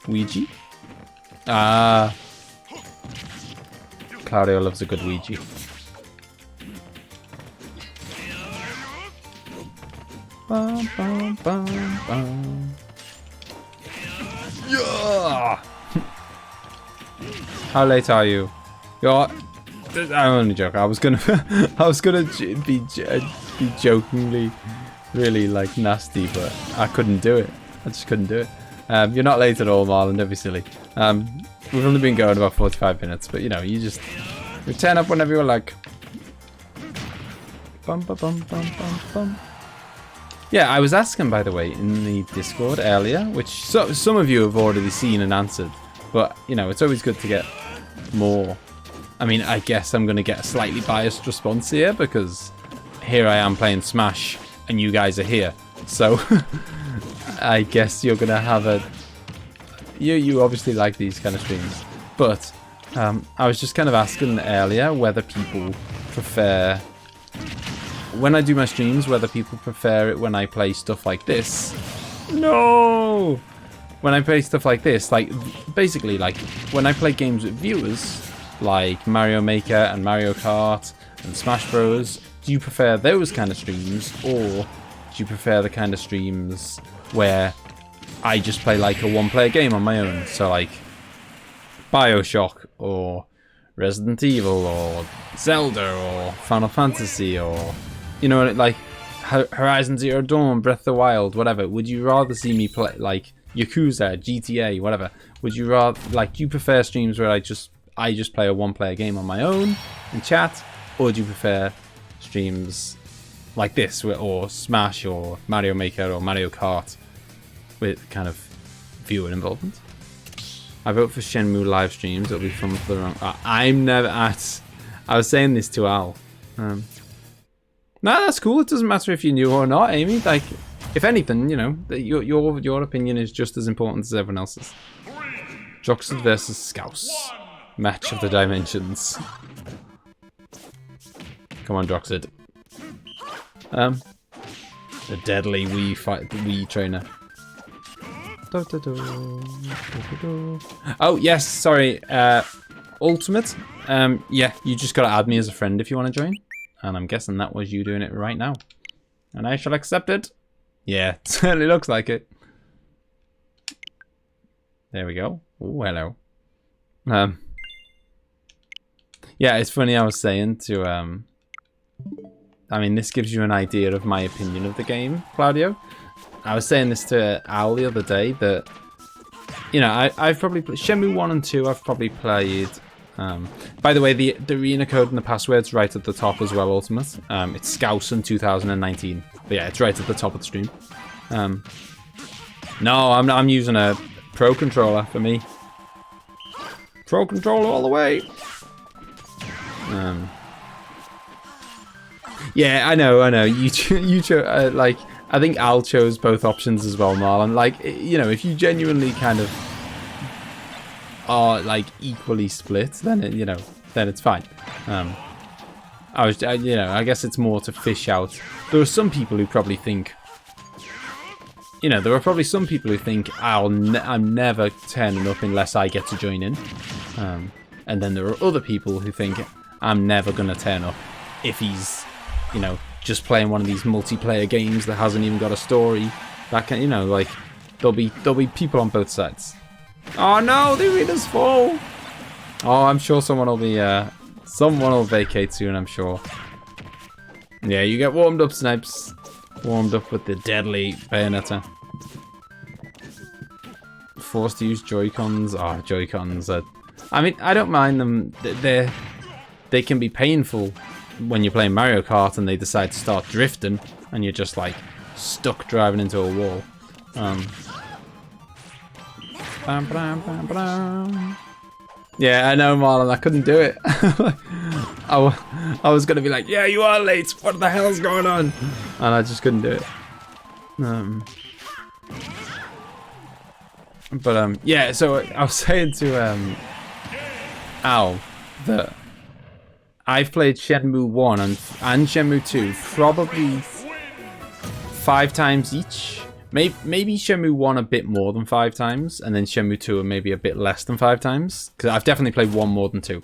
Ouija? Ah. Claudio loves a good Ouija. Bum, bum, bum, bum. Yeah! How late are you? You're... I'm only joking. I was gonna be jokingly really like nasty, but I couldn't do it. I just couldn't do it. You're not late at all, Marlon. Don't be silly. We've only been going about 45 minutes, but you know, you turn up whenever you like. Bum, bum, bum, bum, bum, bum. Yeah, I was asking, by the way, in the Discord earlier, which some of you have already seen and answered, but you know, it's always good to get more. I mean, I guess I'm going to get a slightly biased response here because here I am playing Smash and you guys are here. So I guess you're going to have a... You obviously like these kind of streams. But I was just kind of asking earlier whether people prefer... When I do my streams, whether people prefer it when I play stuff like this. No! When I play stuff like this, like, basically, like, when I play games with viewers, like Mario Maker and Mario Kart and Smash Bros, do you prefer those kind of streams, or do you prefer the kind of streams where I just play like a one-player game on my own? So like BioShock or Resident Evil or Zelda or Final Fantasy or, you know, like Horizon Zero Dawn, Breath of the Wild, whatever. Would you rather see me play like Yakuza, GTA, whatever. Would you rather, like, do you prefer streams where I just play a one-player game on my own and chat, or do you prefer streams like this, or Smash, or Mario Maker, or Mario Kart, with kind of viewer involvement? I vote for Shenmue live streams. It'll be fun for the wrong. I'm never at. I was saying this to Al. No, that's cool. It doesn't matter if you're new or not, Amy. Like, if anything, you know, your opinion is just as important as everyone else's. Droxid versus Scouse. Match of the dimensions. Come on, Droxid. The deadly Wii trainer. Oh yes, sorry. Ultimate. Yeah, you just gotta add me as a friend if you want to join. And I'm guessing that was you doing it right now. And I shall accept it. Yeah, it certainly looks like it. There we go. Oh, hello. Yeah, it's funny. I was saying to I mean, this gives you an idea of my opinion of the game, Claudio. I was saying this to Al the other day that, you know, I've probably played Shenmue 1 and 2. I've probably played. By the way, the arena code and the password's right at the top as well, Ultimate. It's Scouse in 2019. But yeah, it's right at the top of the stream. No, I'm using a Pro controller for me. Pro controller all the way. Yeah, I know. You chose like. I think Al chose both options as well, Marlon. Like, you know, if you genuinely kind of are like equally split, then then it's fine. You know, I guess it's more to fish out. There are some people who probably think, you know, there are probably some people who think I'm never turning up unless I get to join in, and then there are other people who think I'm never gonna turn up if he's, you know, just playing one of these multiplayer games that hasn't even got a story. That can, you know, like there'll be people on both sides. Oh no, the arena's full. Oh, I'm sure someone will vacate soon. I'm sure. Yeah, you get warmed up, Snipes. Warmed up with the deadly Bayonetta. Forced to use Joy-Cons. Oh, Joy-Cons. I mean, I don't mind them. They can be painful when you're playing Mario Kart and they decide to start drifting and you're just like stuck driving into a wall. Yeah, I know, Marlon. I couldn't do it. I was gonna be like, yeah, you are late. What the hell's going on? And I just couldn't do it. But yeah. So I was saying to Al that I've played Shenmue 1 and Shenmue 2 probably 5 times each. Maybe Shenmue 1 a bit more than 5 times, and then Shenmue 2 maybe a bit less than 5 times. Because I've definitely played 1 more than 2.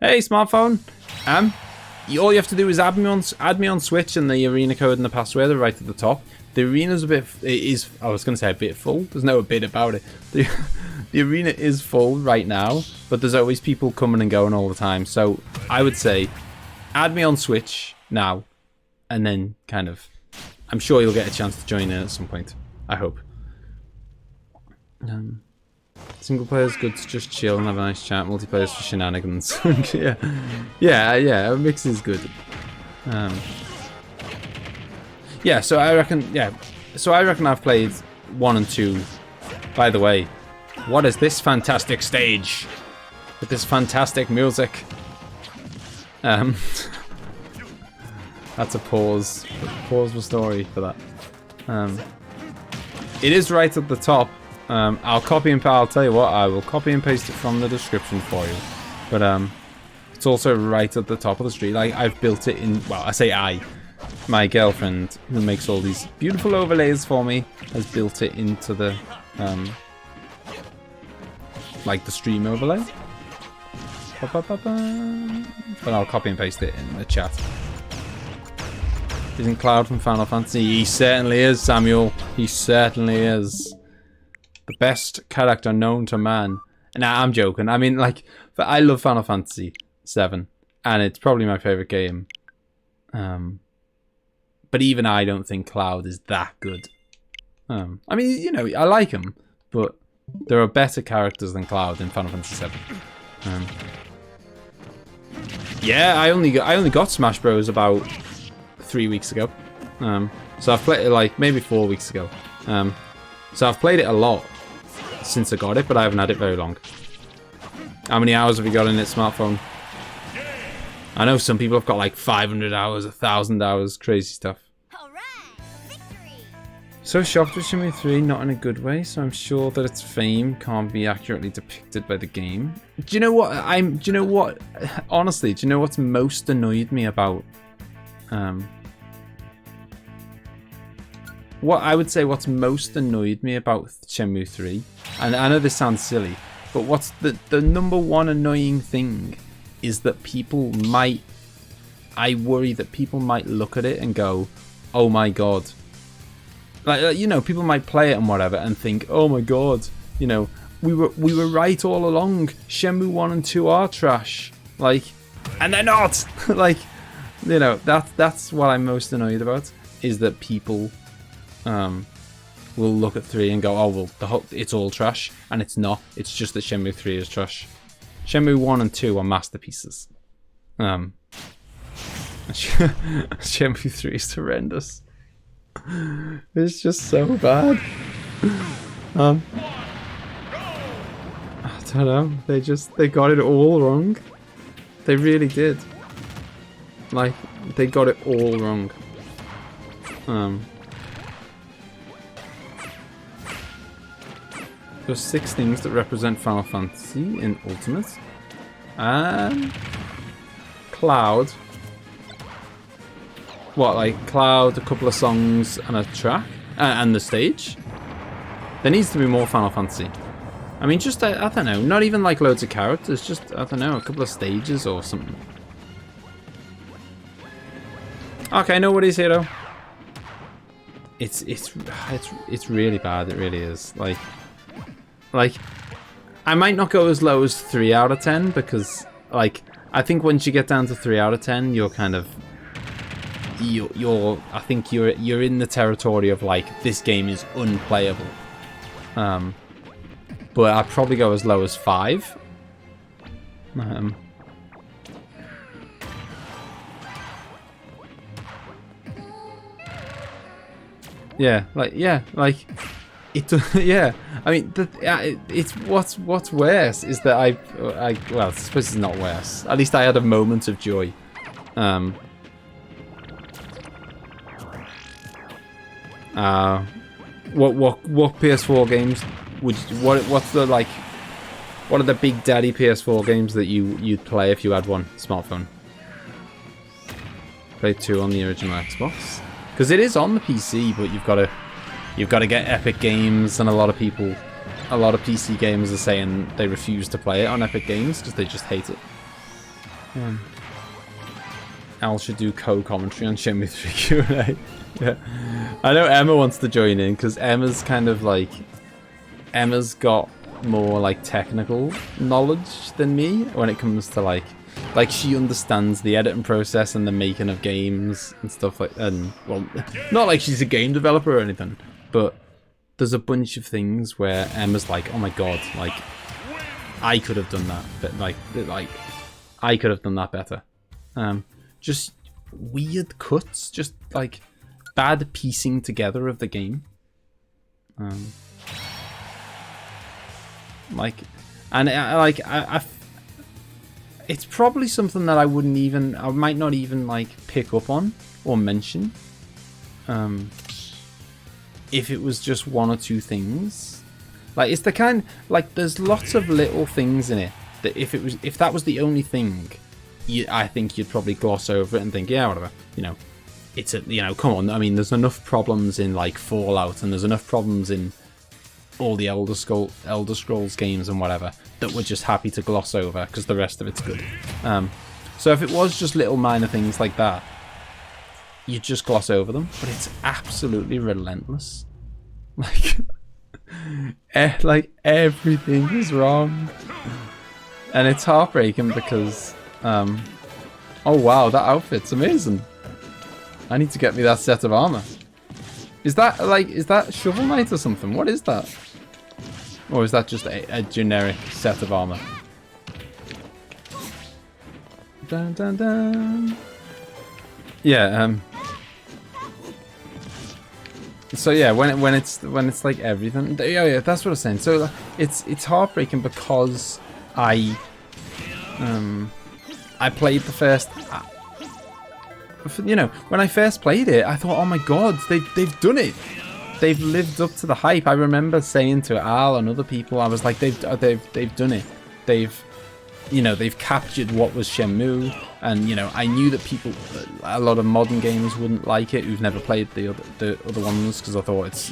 Hey, smartphone. All you have to do is add me on Switch, and the arena code and the password are right at the top. The arena's I was going to say a bit full. There's no bit about it. The arena is full right now, but there's always people coming and going all the time. So I would say add me on Switch now, and then kind of, I'm sure you'll get a chance to join in at some point. I hope. Single player's good to just chill and have a nice chat. Multiplayer's for shenanigans. yeah, a mix is good. Yeah, so I reckon I've played 1 and 2. By the way, what is this fantastic stage with this fantastic music? That's a pause for story for that. It is right at the top. I'll tell you what, I will copy and paste it from the description for you. But it's also right at the top of the street. Like, I've built it in, well, I say my girlfriend, who makes all these beautiful overlays for me, has built it into the like the stream overlay. But I'll copy and paste it in the chat. Isn't Cloud from Final Fantasy? He certainly is, Samuel. He certainly is. The best character known to man. Nah, I'm joking. I mean, like, I love Final Fantasy 7, and it's probably my favorite game. But even I don't think Cloud is that good. I mean, you know, I like him, but there are better characters than Cloud in Final Fantasy VII. Yeah, I only got Smash Bros about 3 weeks ago. So I've played it like maybe 4 weeks ago. So I've played it a lot since I got it, but I haven't had it very long. How many hours have you got in it, smartphone? I know some people have got like 500 hours, 1,000 hours, crazy stuff. So shocked with Shenmue 3, not in a good way, so I'm sure that its fame can't be accurately depicted by the game. Do you know what honestly, do you know what's most annoyed me about what I would say what's most annoyed me about Shenmue 3, and I know this sounds silly, but what's the number one annoying thing is that I worry that people might look at it and go, oh my god. Like, you know, people might play it and whatever and think, oh my god, you know, we were right all along. Shenmue 1 and 2 are trash. Like, and they're not. Like, you know, that's what I'm most annoyed about, is that people will look at 3 and go, oh well, it's all trash, and it's not. It's just that Shenmue 3 is trash. Shenmue 1 and 2 are masterpieces. Shenmue 3 is horrendous. It's just so bad. I don't know. They got it all wrong. They really did. Like, they got it all wrong. There's 6 things that represent Final Fantasy in Ultimate. And Cloud. What, like Cloud, a couple of songs, and a track, and the stage? There needs to be more Final Fantasy. I mean, just, I don't know, not even like loads of characters, just, I don't know, a couple of stages or something. Okay, nobody's here though. It's really bad, it really is. Like, I might not go as low as 3 out of 10, because, like, I think once you get down to 3 out of 10, you're kind of... I think you're in the territory of like, this game is unplayable. But I'd probably go as low as 5. Yeah, like it. Yeah, I mean, it's what's worse is that well, I suppose it's not worse. At least I had a moment of joy. What PS4 games would what are the big daddy PS4 games that you'd play if you had one smartphone? Play 2 on the original Xbox, because it is on the PC, but you've got to get Epic Games, and a lot of PC gamers are saying they refuse to play it on Epic Games because they just hate it. Al should do co-commentary on Shenmue 3 Q&A. Yeah, I know Emma wants to join in because Emma's got more like technical knowledge than me when it comes to like she understands the editing process and the making of games and stuff like. And well, not like she's a game developer or anything, but there's a bunch of things where Emma's like, oh my god, like I could have done that, but like I could have done that better. Just weird cuts, just like bad piecing together of the game. It's probably something that I might not even like pick up on or mention. If it was just 1 or 2 things, like it's the kind, like there's lots of little things in it that if that was the only thing, I think you'd probably gloss over it and think, yeah, whatever, you know. It's come on. I mean, there's enough problems in like Fallout, and there's enough problems in all the Elder Scrolls games and whatever that we're just happy to gloss over because the rest of it's good. So if it was just little minor things like that, you'd just gloss over them. But it's absolutely relentless. Like everything is wrong, and it's heartbreaking because, oh wow, that outfit's amazing. I need to get me that set of armor. Is that Shovel Knight or something? What is that? Or is that just a generic set of armor? Dun, dun, dun. Yeah, so yeah, when it's like everything, yeah, that's what I was saying. So it's heartbreaking because I played the first, you know, when I first played it, I thought, oh my god, they've done it. They've lived up to the hype. I remember saying to Al and other people, I was like, they've done it. They've captured what was Shenmue, and you know, I knew that a lot of modern gamers wouldn't like it who've never played the other ones, because I thought it's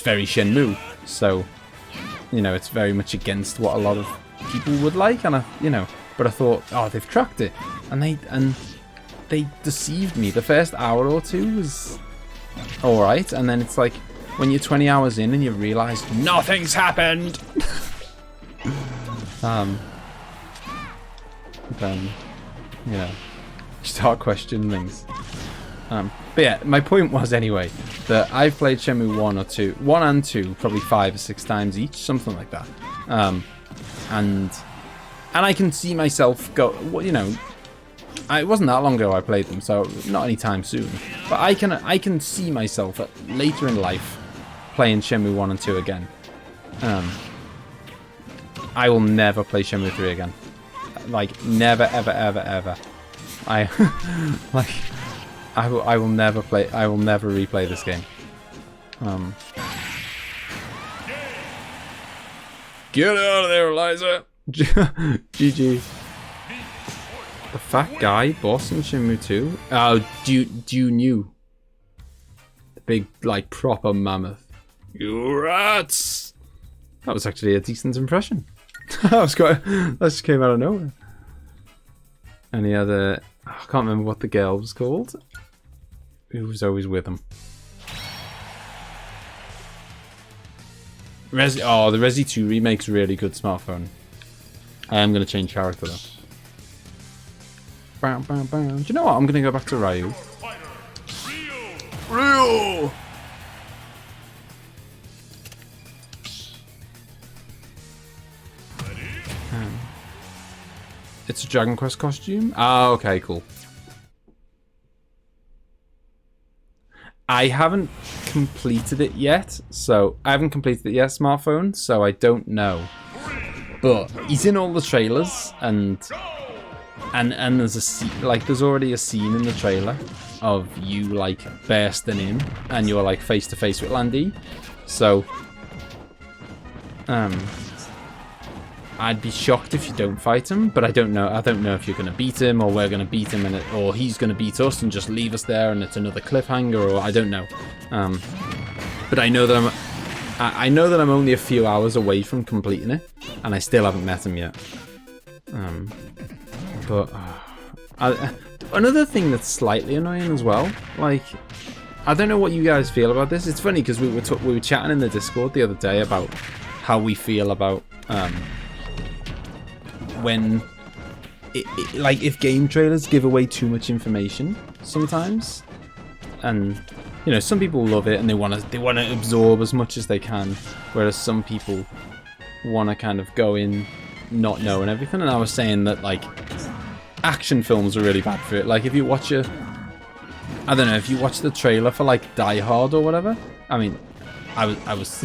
very Shenmue. So, you know, it's very much against what a lot of people would like, and but I thought, oh, they've cracked it, and they deceived me. The first hour or two was all right, and then it's like when you're 20 hours in and you realise nothing's happened. Then, yeah, start questioning things. But yeah, my point was anyway that I've played Shenmue 1 and 2 probably 5 or 6 times each, something like that. And I can see myself go. Well, you know, it wasn't that long ago I played them, so not anytime soon. But I can see myself later in life playing Shenmue 1 and 2 again. I will never play Shenmue 3 again. Like, never, ever, ever, ever. I will never replay this game. Get out of there, Eliza! GG. The fat guy, boss in Shenmue 2? Oh, do you the big, like, proper mammoth. You rats! That was actually a decent impression. That just came out of nowhere. Any other... I can't remember what the girl was called. Who was always with him. The Resi 2 remake's really good smartphone. I am going to change character though. Bam, bam, bam. Do you know what? I'm going to go back to Ryu. Ryu! It's a Dragon Quest costume? Ah, okay, cool. I haven't completed it yet, smartphone, so I don't know. But he's in all the trailers, and there's already a scene in the trailer of you like bursting in, and you're like face to face with Landy. So, I'd be shocked if you don't fight him, but I don't know. I don't know if you're going to beat him, or we're going to beat him, or he's going to beat us and just leave us there, and it's another cliffhanger, or I don't know. But I know that I'm only a few hours away from completing it, and I still haven't met him yet. Another thing that's slightly annoying as well, like, I don't know what you guys feel about this. It's funny because we were chatting in the Discord the other day about how we feel about when like if game trailers give away too much information sometimes, and you know, some people love it and they want to absorb as much as they can, whereas some people want to kind of go in not knowing everything. And I was saying that like action films are really bad for it. Like if you watch if you watch the trailer for like Die Hard or whatever. I mean, I was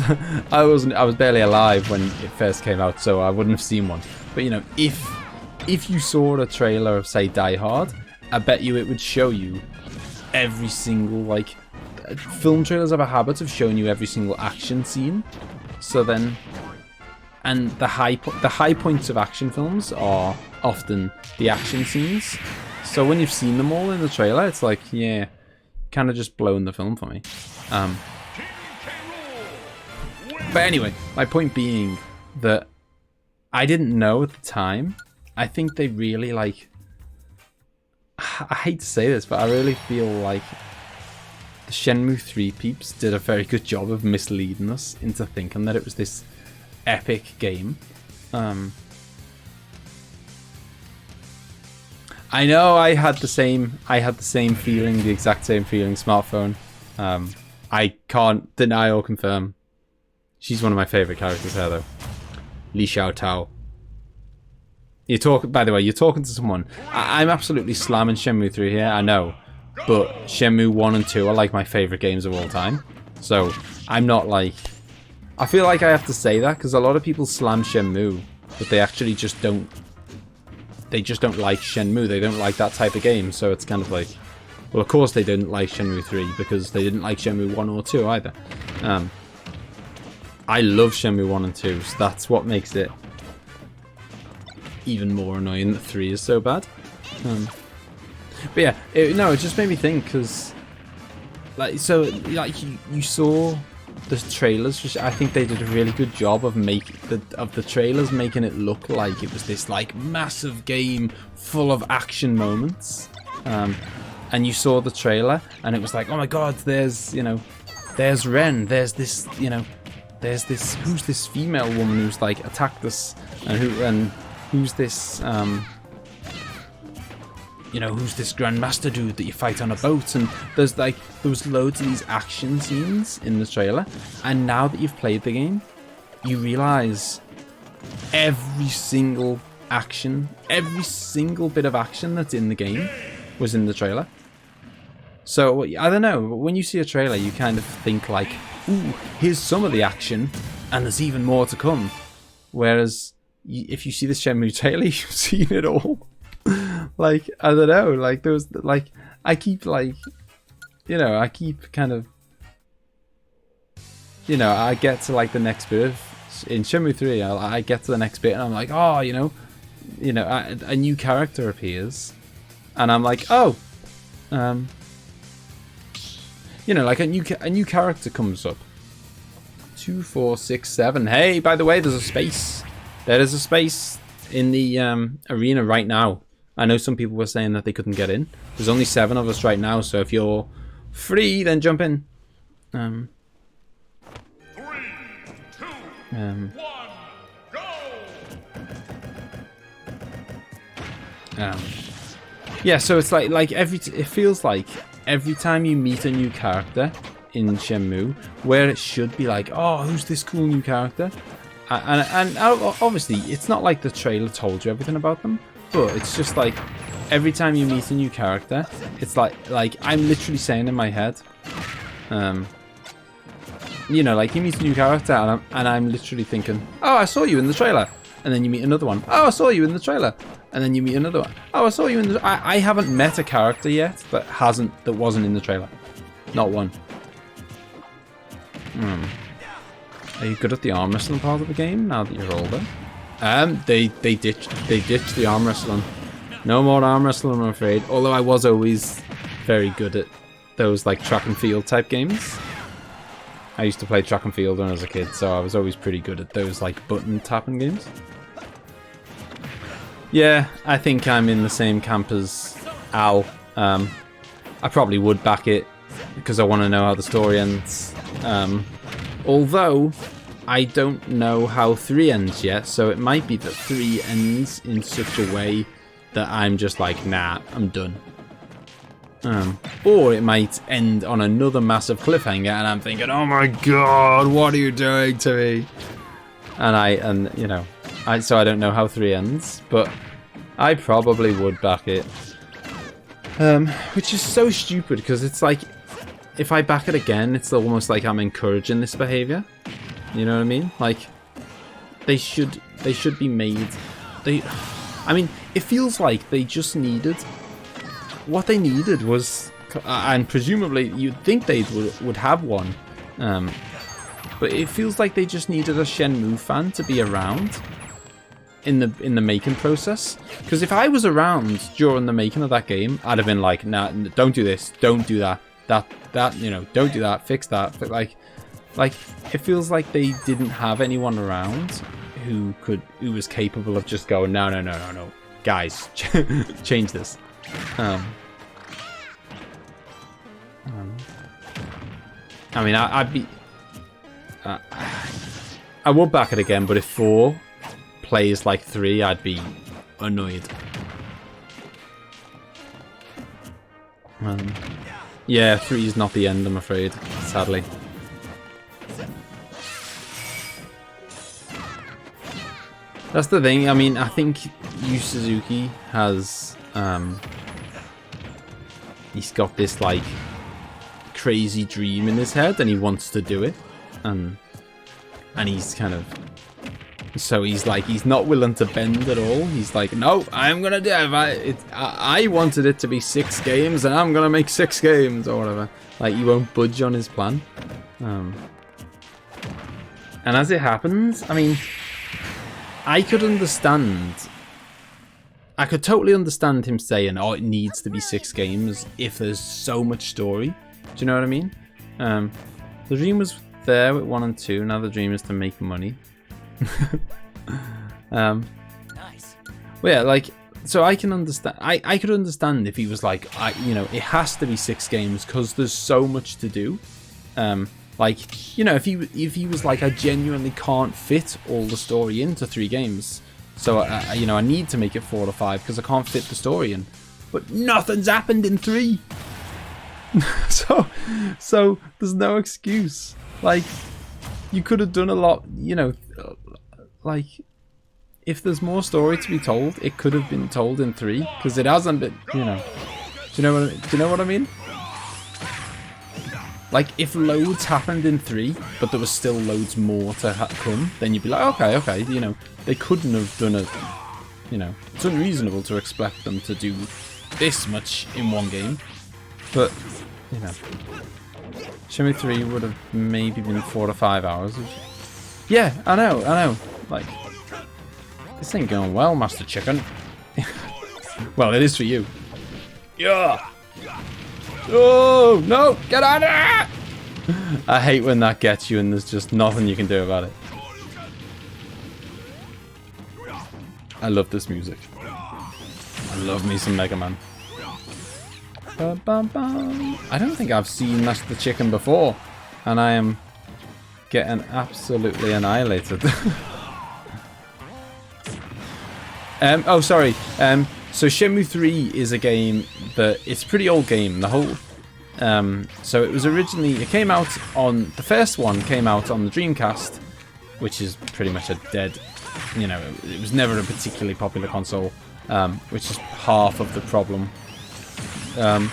I was barely alive when it first came out, so I wouldn't have seen one. But you know, if you saw a trailer of say Die Hard, I bet you it would show you every single, like, film trailers have a habit of showing you every single action scene. So then, and the high points of action films are often the action scenes. So when you've seen them all in the trailer, it's like, yeah, kind of just blowing the film for me. But anyway, my point being that I didn't know at the time. I think they really, like, I hate to say this, but I really feel like the Shenmue 3 peeps did a very good job of misleading us into thinking that it was this epic game. I know I had the same feeling, the exact same feeling, smartphone. I can't deny or confirm. She's one of my favourite characters here, though. Li Xiao Tao. By the way, you're talking to someone. I'm absolutely slamming Shenmue 3 here, I know. But Shenmue 1 and 2 are like my favourite games of all time. So, I'm not like... I feel like I have to say that, because a lot of people slam Shenmue, but they actually just don't... They just don't like Shenmue, they don't like that type of game, so it's kind of like... Well, of course they didn't like Shenmue 3, because they didn't like Shenmue 1 or 2 either. I love Shenmue 1 and 2, so that's what makes it even more annoying that 3 is so bad. But yeah, it just made me think, because... Like, so, like, you saw... the trailers, which I think they did a really good job of the trailers making it look like it was this like massive game full of action moments, and you saw the trailer and it was like, oh my god, there's there's Ren, there's this there's this who's this female woman who's like attacked us, and who's this who's this Grandmaster dude that you fight on a boat, and there was loads of these action scenes in the trailer, and now that you've played the game, you realise every single bit of action that's in the game was in the trailer. So, I don't know, when you see a trailer, you kind of think like, ooh, here's some of the action, and there's even more to come. Whereas, if you see this Shenmue trailer, you've seen it all. Like, I don't know, like, there was, like, I keep kind of, I get to, like, the next bit of, in Shenmue 3, I get to the next bit, and I'm like, oh, a new character appears, and I'm like, oh, like, a new character comes up. 2, 4, 6, 7, hey, by the way, there's a space. There is a space in the, arena right now. I know some people were saying that they couldn't get in. There's only 7 of us right now, so if you're free, then jump in. 3, 2, 1, go! Yeah, so it's like it feels like every time you meet a new character in Shenmue, where it should be like, oh, who's this cool new character? And obviously, it's not like the trailer told you everything about them. But it's just like, every time you meet a new character, it's like I'm literally saying in my head, like you meet a new character and I'm literally thinking, oh, I saw you in the trailer. And then you meet another one. Oh, I saw you in the trailer. And then you meet another one. Oh, I saw you in the... I haven't met a character yet that wasn't in the trailer. Not one. Are you good at the arm wrestling part of the game now that you're older? They ditched the arm wrestling. No more arm wrestling, I'm afraid. Although I was always very good at those like track and field type games. I used to play track and field when I was a kid, so I was always pretty good at those like button tapping games. Yeah, I think I'm in the same camp as Al. I probably would back it because I want to know how the story ends. Although I don't know how 3 ends yet, so it might be that 3 ends in such a way that I'm just like, nah, I'm done. Or it might end on another massive cliffhanger, and I'm thinking, oh my god, what are you doing to me? So I don't know how 3 ends, but I probably would back it. Which is so stupid, because it's like, if I back it again, it's almost like I'm encouraging this behavior. You know what I mean? Like, they should be made. I mean, it feels like they just needed. What they needed was, and presumably you'd think they would have one, but it feels like they just needed a Shenmue fan to be around in the making process. Because if I was around during the making of that game, I'd have been like, nah, don't do this, don't do that, don't do that, fix that. But like it feels like they didn't have anyone around who was capable of just going, no, guys, change this. I mean, I'd be... I would back it again, but if 4 plays like 3, I'd be annoyed. Yeah, 3 is not the end, I'm afraid, sadly. That's the thing. I mean, I think Yu Suzuki has he's got this like crazy dream in his head and he wants to do it, and he's kind of, so he's like, he's not willing to bend at all. He's like, no, I'm gonna do it. I wanted it to be 6 games and I'm gonna make 6 games or whatever. Like, he won't budge on his plan. And as it happens, I mean, I could totally understand him saying, oh, it needs to be 6 games if there's so much story. Do you know what I mean? The dream was there with 1 and 2. Now the dream is to make money. Nice. Well, yeah, like, so I can understand. I could understand if he was like, you know, it has to be 6 games because there's so much to do. Like, you know, if he was like, I genuinely can't fit all the story into 3 games, so you know, I need to make it 4 or 5 because I can't fit the story in. But nothing's happened in 3, so there's no excuse. Like, you could have done a lot, you know. Like, if there's more story to be told, it could have been told in 3 because it hasn't been. You know, do you know what I mean? Like, if loads happened in 3, but there was still loads more to come, then you'd be like, okay, you know, they couldn't have done it. You know, it's unreasonable to expect them to do this much in 1 game. But, you know, Shenmue 3 would have maybe been 4 or 5 hours. Yeah, I know. Like, this ain't going well, Master Chicken. Well, it is for you. Yeah. Oh, no! Get out of there! I hate when that gets you and there's just nothing you can do about it. I love this music. I love me some Mega Man. I don't think I've seen Master Chicken before, and I am getting absolutely annihilated. Oh, sorry. So Shenmue 3 is a game that, it's a pretty old game. The whole, so it was originally, it came out on, the first one came out on the Dreamcast, which is pretty much a dead, you know, it was never a particularly popular console, which is half of the problem. So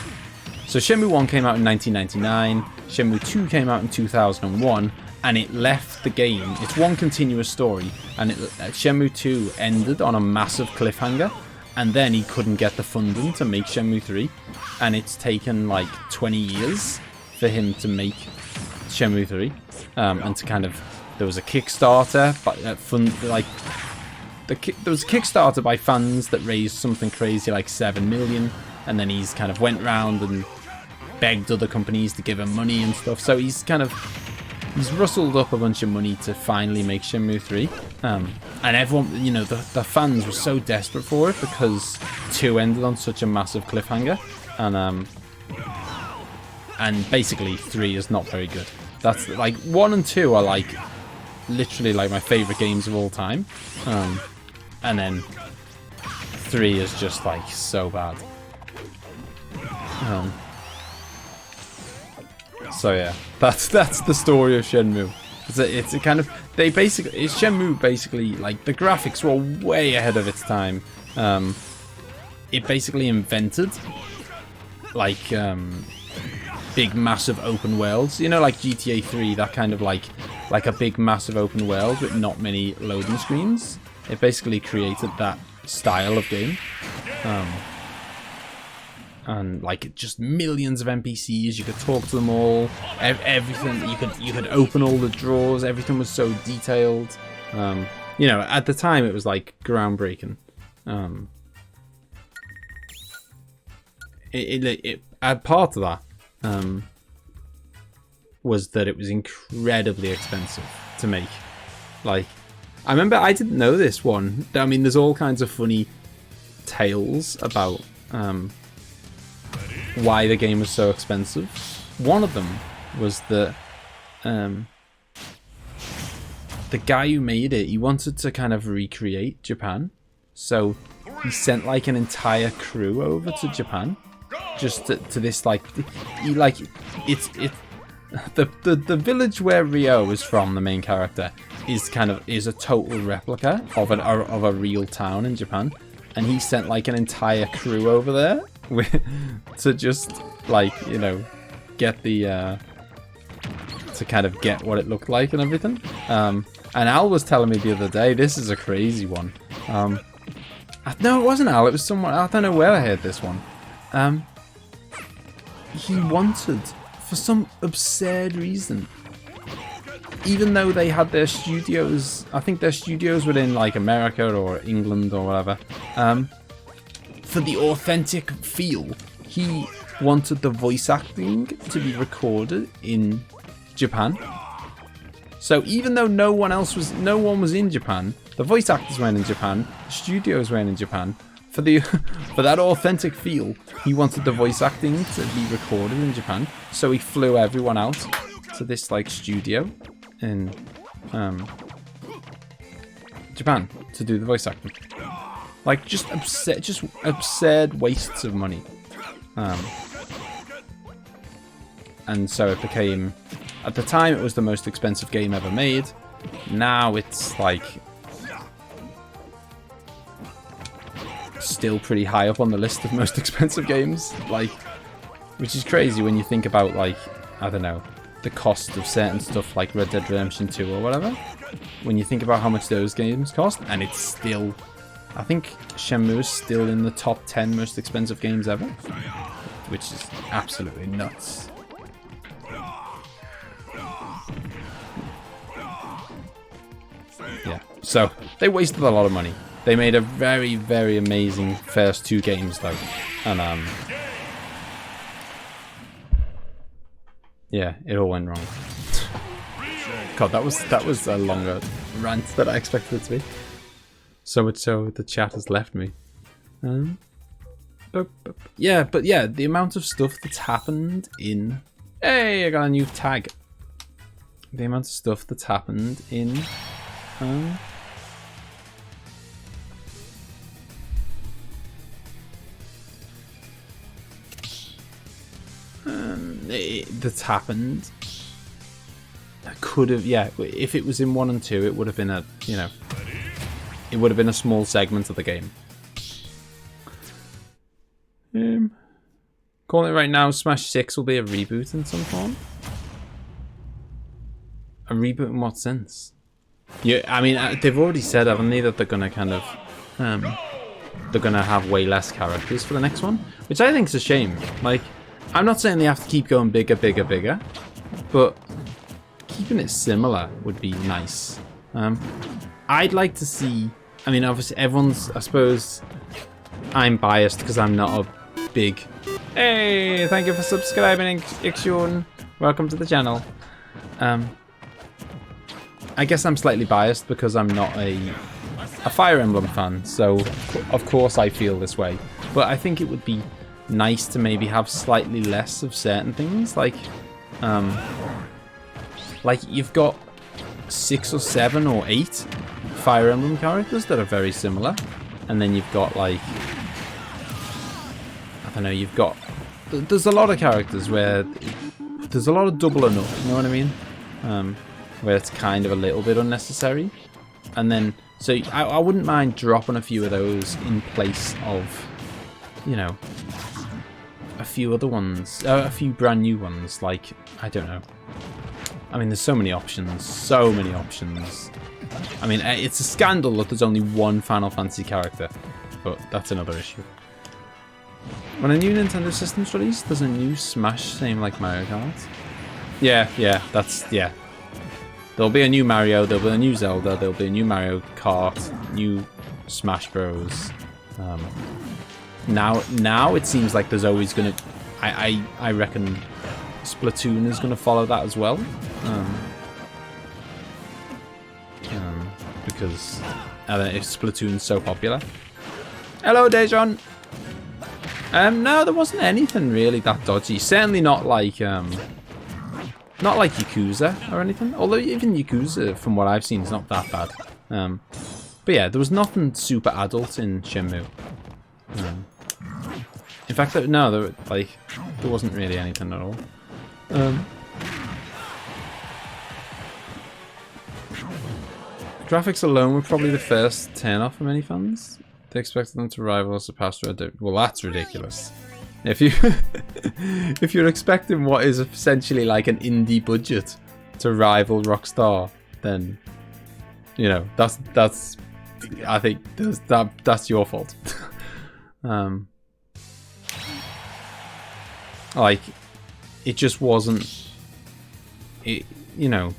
Shenmue 1 came out in 1999, Shenmue 2 came out in 2001, and it left the game, it's one continuous story, and Shenmue 2 ended on a massive cliffhanger. And then he couldn't get the funding to make Shenmue 3. And it's taken like 20 years for him to make Shenmue 3. And to kind of, there was a Kickstarter, but there was a Kickstarter by fans that raised something crazy like 7 million. And then he's kind of went round and begged other companies to give him money and stuff. So he's kind of, he's rustled up a bunch of money to finally make Shenmue 3. And everyone, you know, the fans were so desperate for it because 2 ended on such a massive cliffhanger. And basically 3 is not very good. That's like 1 and 2 are like literally like my favorite games of all time. And then 3 is just like so bad. So yeah, that's the story of Shenmue. It's a kind of, it's Shenmue basically, like, the graphics were way ahead of its time. It basically invented, like, big massive open worlds, you know, like GTA 3, that kind of like a big massive open world with not many loading screens. It basically created that style of game. And like just millions of NPCs, you could talk to them all, everything, you could open all the drawers, everything was so detailed. You know, at the time it was like groundbreaking. Part of that was that it was incredibly expensive to make. Like, I remember, I didn't know this one. I mean, there's all kinds of funny tales about why the game was so expensive. One of them was that the guy who made it, he wanted to kind of recreate Japan, so he sent like an entire crew over to Japan just to this like it's the village where Rio is from, the main character, is a total replica of a real town in Japan, and he sent like an entire crew over there to just like, you know, get the to kind of get what it looked like and everything. And Al was telling me the other day, this is a crazy one. No, it wasn't Al, it was someone, I don't know where I heard this one. He wanted, for some absurd reason, even though they had their studios, I think their studios were in like America or England or whatever, for the authentic feel, he wanted the voice acting to be recorded in Japan. So even though no one was in Japan, the voice actors weren't in Japan, the studios weren't in Japan, for that authentic feel, he wanted the voice acting to be recorded in Japan. So he flew everyone out to this like studio in Japan to do the voice acting. Like just absurd wastes of money. And so it became, at the time it was the most expensive game ever made. Now it's like still pretty high up on the list of most expensive games, like, which is crazy when you think about, like, I don't know, the cost of certain stuff like Red Dead Redemption 2 or whatever. When you think about how much those games cost, and it's still, I think Shenmue is still in the top 10 most expensive games ever, which is absolutely nuts. Yeah, so they wasted a lot of money. They made a very, very amazing first 2 games though, and yeah, it all went wrong. God, that was a longer rant than I expected it to be. So much so the chat has left me. But yeah, the amount of stuff that's happened in... Hey, I got a new tag. The amount of stuff that's happened in... that's happened. That could have, yeah, if it was in 1 and 2, it would have been a, you know, it would have been a small segment of the game. Calling it right now, Smash 6 will be a reboot in some form. A reboot in what sense? Yeah, I mean, they've already said, haven't they, that they're gonna kind of, they're gonna have way less characters for the next one, which I think is a shame. Like, I'm not saying they have to keep going bigger, but keeping it similar would be nice. I'd like to see, I mean, obviously everyone's, I suppose, I'm biased because I'm not a big, hey, thank you for subscribing, Ixun, welcome to the channel. I guess I'm slightly biased because I'm not a Fire Emblem fan, so of course I feel this way, but I think it would be nice to maybe have slightly less of certain things, like you've got 6 or 7 or 8 Fire Emblem characters that are very similar, and then you've got like, I don't know, you've got, there's a lot of characters where there's a lot of double and up, you know what I mean, where it's kind of a little bit unnecessary, and then so I wouldn't mind dropping a few of those in place of, you know, a few other ones, a few brand new ones, like, I don't know. I mean, there's so many options. I mean, it's a scandal that there's only 1 Final Fantasy character, but that's another issue. When a new Nintendo system's released, there's a new Smash name like Mario Kart. Yeah, that's, yeah. There'll be a new Mario, there'll be a new Zelda, there'll be a new Mario Kart, new Smash Bros. Now it seems like there's always gonna, I reckon Splatoon is gonna follow that as well, because if Splatoon's so popular. Hello, Dejon. No, there wasn't anything really that dodgy. Certainly not like Yakuza or anything. Although even Yakuza, from what I've seen, is not that bad. But yeah, there was nothing super adult in Shenmue. In fact, no, there wasn't really anything at all. Graphics alone were probably the first turn off for many fans. They expected them to rival or surpass Red Dead. Well, that's ridiculous. If you if you're expecting what is essentially like an indie budget to rival Rockstar, then you know that's I think that's your fault. Like it just wasn't. It, you know.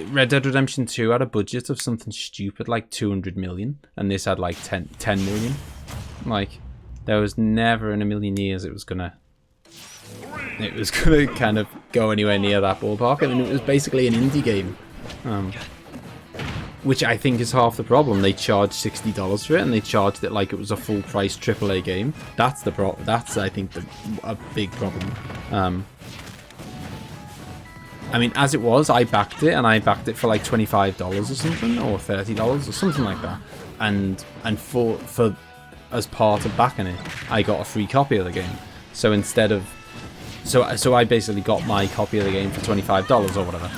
Red Dead Redemption 2 had a budget of something stupid like 200 million, and this had like 10 million. Like, there was never in a million years it was gonna kind of go anywhere near that ballpark. I mean, it was basically an indie game, which I think is half the problem. They charged $60 for it, and they charged it like it was a full price AAA game. That's the problem. That's, I think, a big problem. I mean, as it was, I backed it, and I backed it for like $25 or something, or $30 or something like that. And for as part of backing it, I got a free copy of the game. So instead of, so I basically got my copy of the game for $25 or whatever.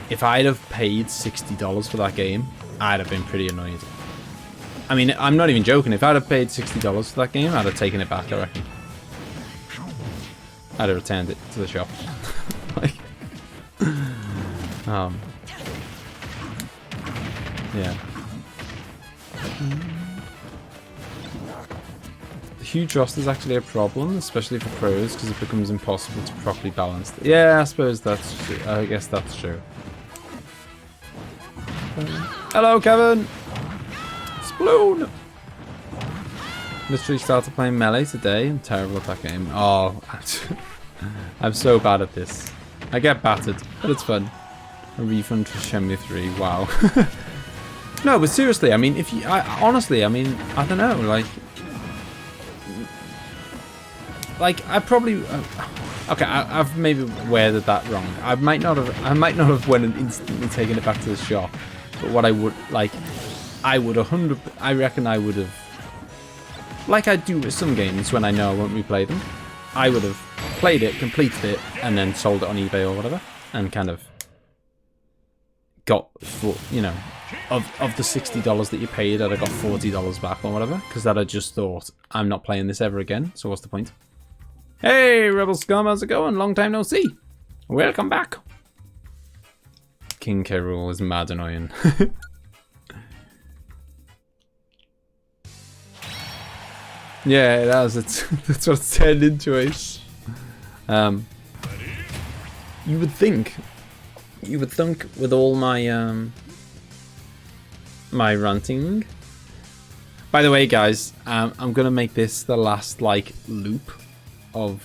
If I'd have paid $60 for that game, I'd have been pretty annoyed. I mean, I'm not even joking. If I'd have paid $60 for that game, I'd have taken it back, I reckon. I'd have returned it to the shop. Like, yeah. The huge roster is actually a problem, especially for pros, because it becomes impossible to properly balance. Yeah, I suppose that's true. I guess that's true. Hello, Kevin. Sploon. Literally started playing Melee today. I'm terrible at that game. Oh, I'm so bad at this. I get battered, but it's fun. A refund for Shenmue 3. Wow. No, but seriously, I mean, if you, honestly, I mean, I don't know, like I probably, okay, I've maybe worded that wrong. I might not have went and instantly taken it back to the shop. But what I would like, I reckon I would have, like I do with some games when I know I won't replay them. I would have played it, completed it, and then sold it on eBay or whatever, and kind of got, you know, of the $60 that you paid, I'd have got $40 back or whatever, because I'd have just thought, I'm not playing this ever again, so what's the point? Hey, Rebel Scum, how's it going? Long time no see. Welcome back. King K. Rool is mad annoying. Yeah, it has. That's what it's turned into, Ace. You would think with all my my ranting. By the way, guys, I'm gonna make this the last like loop of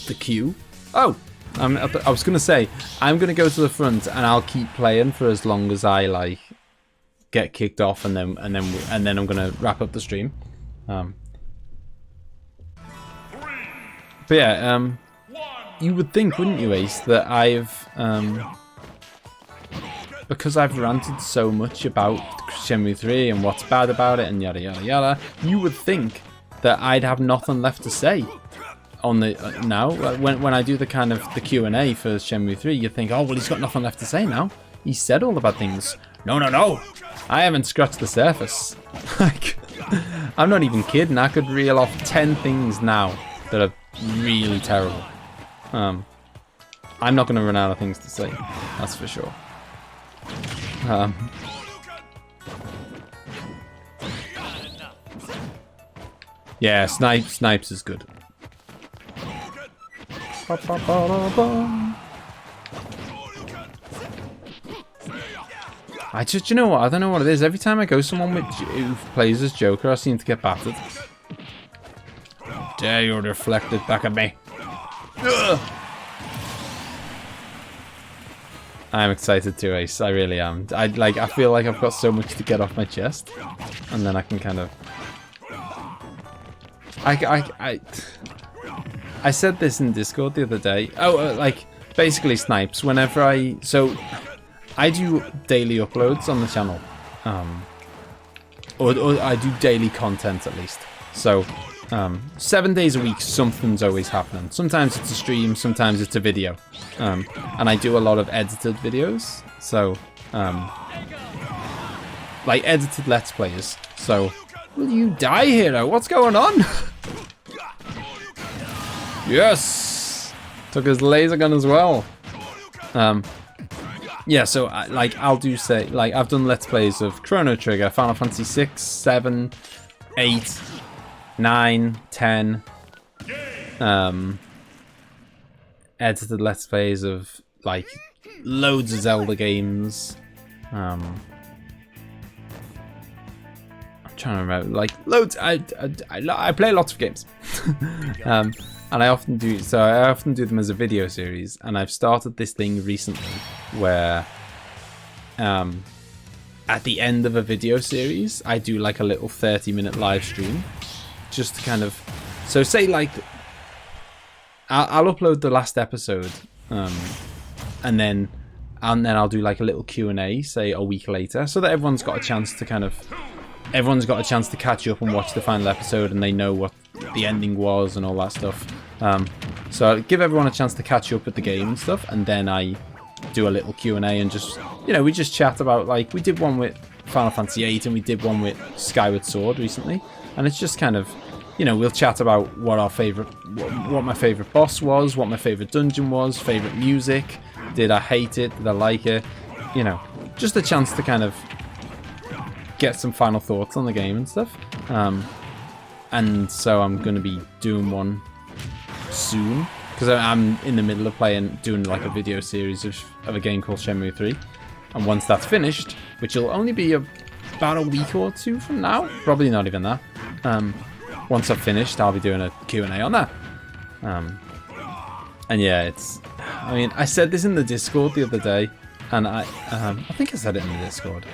the queue. Oh, I was gonna say I'm gonna go to the front and I'll keep playing for as long as I like get kicked off, and then I'm gonna wrap up the stream. But yeah, you would think, wouldn't you, Ace, that I've because I've ranted so much about Shenmue 3 and what's bad about it and yada yada yada, you would think that I'd have nothing left to say on the now when I do the kind of the Q&A for Shenmue 3. You think, oh well, he's got nothing left to say now. He said all the bad things. No. I haven't scratched the surface. Like, I'm not even kidding. I could reel off 10 things now that are really terrible. I'm not going to run out of things to say. That's for sure. Yeah, Snipes is good. You know what? I don't know what it is. Every time I go someone who plays as Joker, I seem to get battered. Dare you reflect it back at me. Ugh. I'm excited too, Ace. I really am. I feel like I've got so much to get off my chest, and then I can kind of. I said this in Discord the other day. Oh, like basically Snipes. Whenever I do daily uploads on the channel, or I do daily content at least. So 7 days a week, something's always happening. Sometimes it's a stream, sometimes it's a video, and I do a lot of edited videos. So like edited let's plays. So will you die, hero? What's going on? Yes, took his laser gun as well. Yeah, so I'll do say like I've done let's plays of Chrono Trigger, Final Fantasy 6, 7, 8, 9, 10. Edited let's plays of like loads of Zelda games. I'm trying to remember, like loads. I play lots of games. And I often do them as a video series, and I've started this thing recently where at the end of a video series I do like a little 30-minute live stream, just to kind of, so say like I'll upload the last episode, and then I'll do like a little Q&A, say a week later, so that everyone's got a chance to catch up and watch the final episode, and they know what the ending was and all that stuff. So I'll give everyone a chance to catch up with the game and stuff, and then I do a little Q&A and just, you know, we just chat about, like, we did one with Final Fantasy 8 and we did one with Skyward Sword recently, and it's just kind of, you know, we'll chat about what our favorite, what my favorite boss was, what my favorite dungeon was, favorite music, did I hate it, did I like it, you know, just a chance to kind of get some final thoughts on the game and stuff. And so I'm going to be doing one soon, because I'm in the middle of doing like a video series of a game called Shenmue 3. And once that's finished, which will only be about a week or two from now, probably not even that. Once I've finished, I'll be doing a Q&A on that. And yeah, I mean, I said this in the Discord the other day, and I think I said it in the Discord.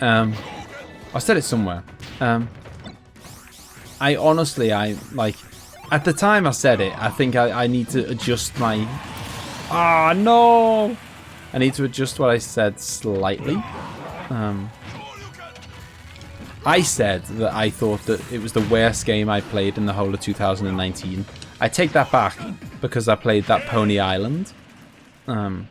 I said it somewhere. I honestly, at the time I said it, I think I need to adjust my... Ah, no! I need to adjust what I said slightly. I said that I thought that it was the worst game I played in the whole of 2019. I take that back, because I played that Pony Island. And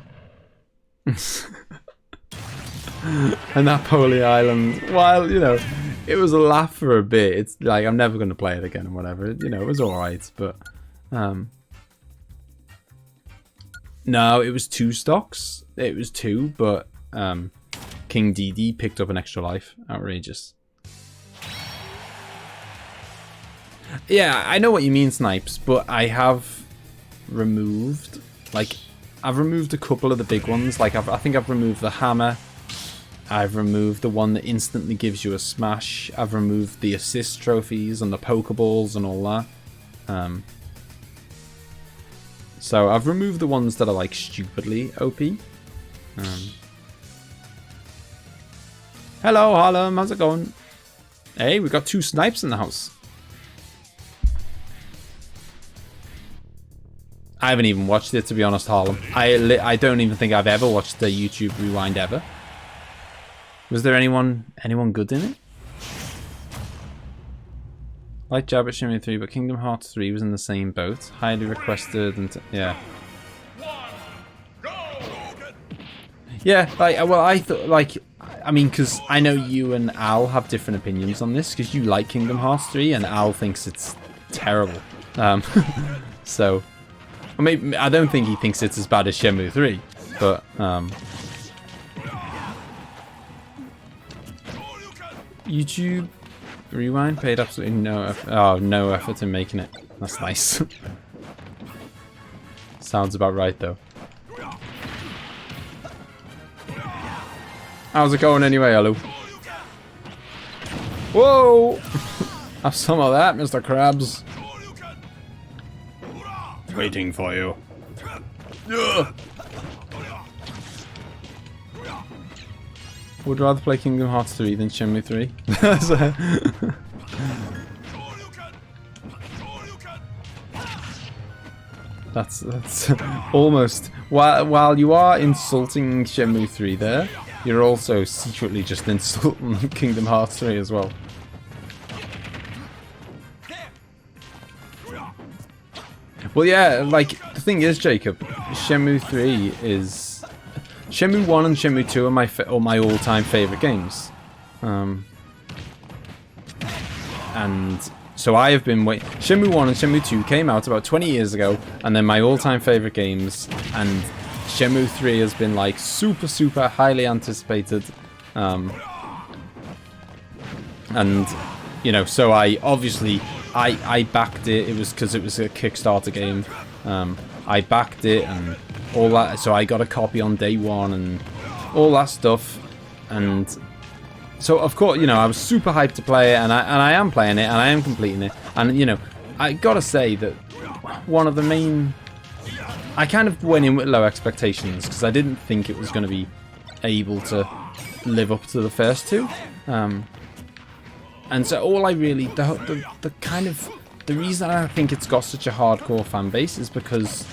that Pony Island, while, you know, it was a laugh for a bit, it's like I'm never going to play it again or whatever. You know, it was alright, but no, it was 2 stocks. It was 2, but King DD picked up an extra life. Outrageous. Yeah, I know what you mean, Snipes, but I have removed, like, I've removed a couple of the big ones. Like, I think I've removed the hammer. I've removed the one that instantly gives you a smash. I've removed the assist trophies and the Pokeballs and all that. So I've removed the ones that are like stupidly OP. Hello, Harlem. How's it going? Hey, we got 2 snipes in the house. I haven't even watched it, to be honest, Harlem. I don't even think I've ever watched the YouTube Rewind ever. Was there anyone good in it? Like Jab at Shenmue 3, but Kingdom Hearts 3 was in the same boat. Highly requested and yeah. Yeah, like, well, I thought, like, I mean, because I know you and Al have different opinions on this, because you like Kingdom Hearts 3 and Al thinks it's terrible. So, I mean, I don't think he thinks it's as bad as Shenmue 3, but YouTube Rewind paid absolutely no effort in making it. That's nice. Sounds about right though. How's it going anyway, hello? Whoa! Have some of that, Mr. Krabs. Waiting for you. Would rather play Kingdom Hearts 3 than Shenmue 3. That's almost, while you are insulting Shenmue 3 there, you're also secretly just insulting Kingdom Hearts 3 as well. Well, yeah, like, the thing is, Jacob, Shenmue 3 is... Shenmue 1 and Shenmue 2 are my all-time favourite games. And so I have been waiting... Shenmue 1 and Shenmue 2 came out about 20 years ago, and they're my all-time favourite games, and Shenmue 3 has been, like, super, super highly anticipated. And, you know, so I obviously... I backed it. It was because it was a Kickstarter game. I backed it and all that. So I got a copy on day one and all that stuff. And so of course, you know, I was super hyped to play it, and I am playing it, and I am completing it. And you know, I gotta say that one of the main, I kind of went in with low expectations because I didn't think it was going to be able to live up to the first two. And so all I really, the reason I think it's got such a hardcore fan base is because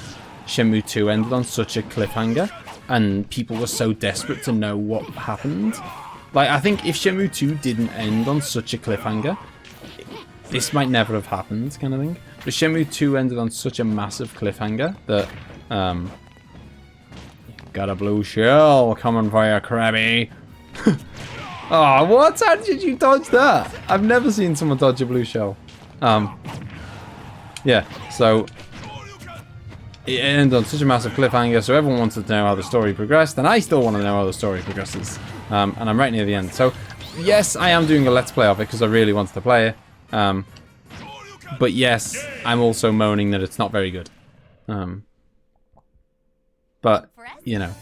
Shenmue 2 ended on such a cliffhanger, and people were so desperate to know what happened. Like, I think if Shenmue 2 didn't end on such a cliffhanger, this might never have happened, kind of thing. But Shenmue 2 ended on such a massive cliffhanger that, got a blue shell coming for you, Krabby. Oh, what? How did you dodge that? I've never seen someone dodge a blue shell. Yeah, so it ended on such a massive cliffhanger, so everyone wanted to know how the story progressed, and I still want to know how the story progresses. And I'm right near the end. So, yes, I am doing a Let's Play of it because I really wanted to play it. But yes, I'm also moaning that it's not very good. But, you know,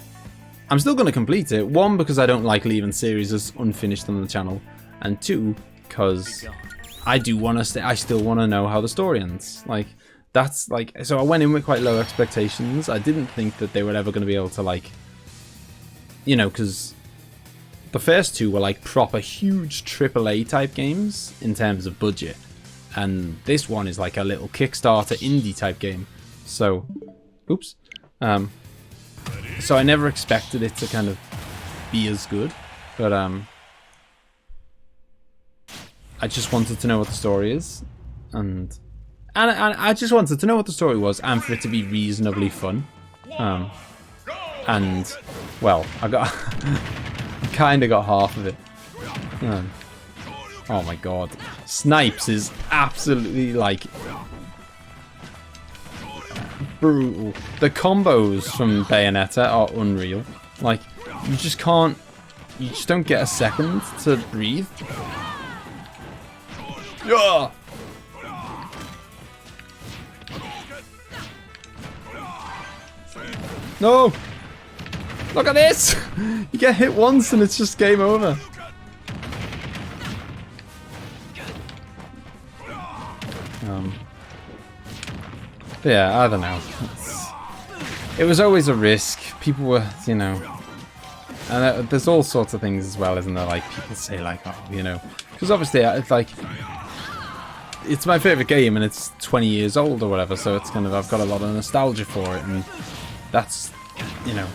I'm still going to complete it. One, because I don't like leaving series as unfinished on the channel. And two, because I do want to I still want to know how the story ends. Like, that's like, so I went in with quite low expectations. I didn't think that they were ever going to be able to, like, you know, because the first two were like proper huge AAA type games in terms of budget. And this one is like a little Kickstarter indie type game. So, oops. So I never expected it to kind of be as good, but I just wanted to know what the story is, and I just wanted to know what the story was, and for it to be reasonably fun. And well, I kind of got half of it. Oh my god, Snipes is absolutely like brutal. The combos from Bayonetta are unreal. Like, you just can't, you just don't get a second to breathe. Yeah. No! Look at this! You get hit once and it's just game over. But yeah, I don't know. It was always a risk. People were, you know, and there's all sorts of things as well, isn't there? Like, people say, like, oh, you know, because obviously it's like, it's my favorite game and it's 20 years old or whatever, so it's kind of, I've got a lot of nostalgia for it, and that's, you know,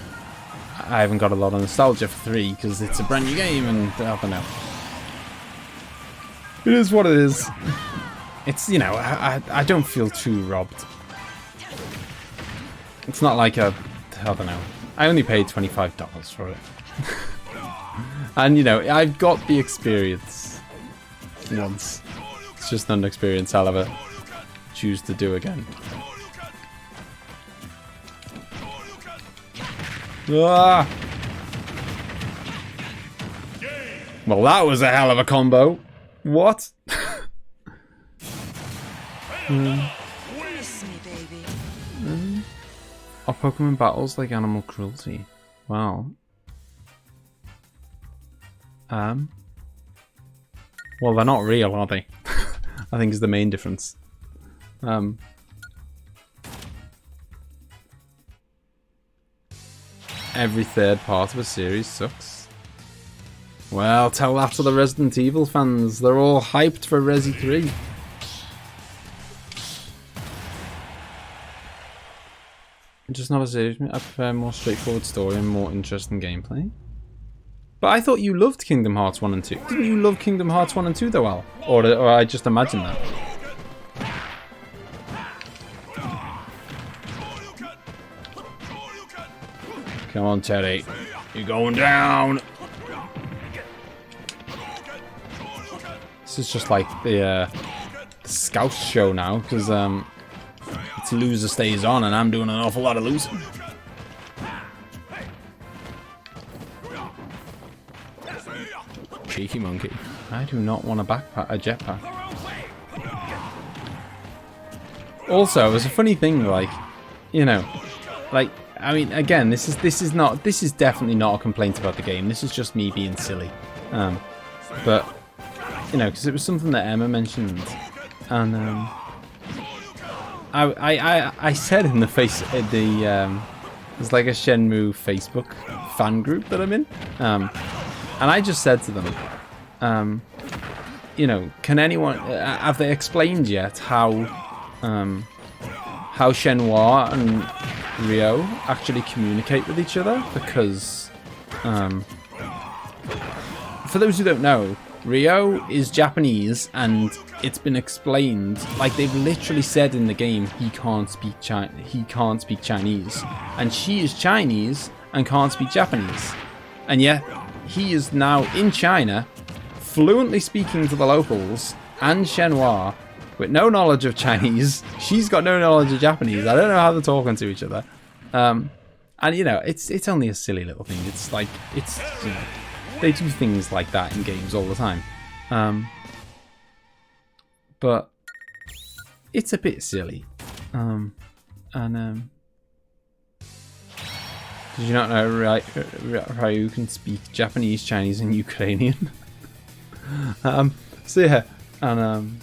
I haven't got a lot of nostalgia for 3 because it's a brand new game, and I don't know. It is what it is. It's, you know, I don't feel too robbed. It's not like a, I don't know. I only paid $25 for it. And, you know, I've got the experience once. It's just not an experience I'll ever choose to do again. Ah! Well, that was a hell of a combo. What? Are Pokemon battles like animal cruelty? Wow. Well, they're not real, are they? I think is the main difference. Every third part of a series sucks. Well, tell that to the Resident Evil fans. They're all hyped for Resi 3. Just not a series. I prefer a more straightforward story and more interesting gameplay. But I thought you loved Kingdom Hearts 1 and 2. Didn't you love Kingdom Hearts 1 and 2 though, Al? Or I just imagined that. Come on, Teddy. You're going down. This is just like the Scouse show now, because it's loser stays on, and I'm doing an awful lot of losing. Cheeky monkey. I do not want a jetpack. Also, it was a funny thing, like, you know, like, I mean, again, this is definitely not a complaint about the game. This is just me being silly. But you know, because it was something that Emma mentioned, and I said in the there's like a Shenmue Facebook fan group that I'm in, and I just said to them, you know, can anyone have they explained yet how Shenhua and Rio actually communicate with each other? Because for those who don't know, Rio is Japanese, and it's been explained, like they've literally said in the game he can't speak Chinese, and she is Chinese and can't speak Japanese, and yet he is now in China fluently speaking to the locals and Shenhua with no knowledge of Chinese. She's got no knowledge of Japanese. I don't know how they're talking to each other. And you know, it's only a silly little thing. It's like, it's, you know, they do things like that in games all the time. But it's a bit silly. Did you not know Ryu can speak Japanese, Chinese, and Ukrainian? So yeah, and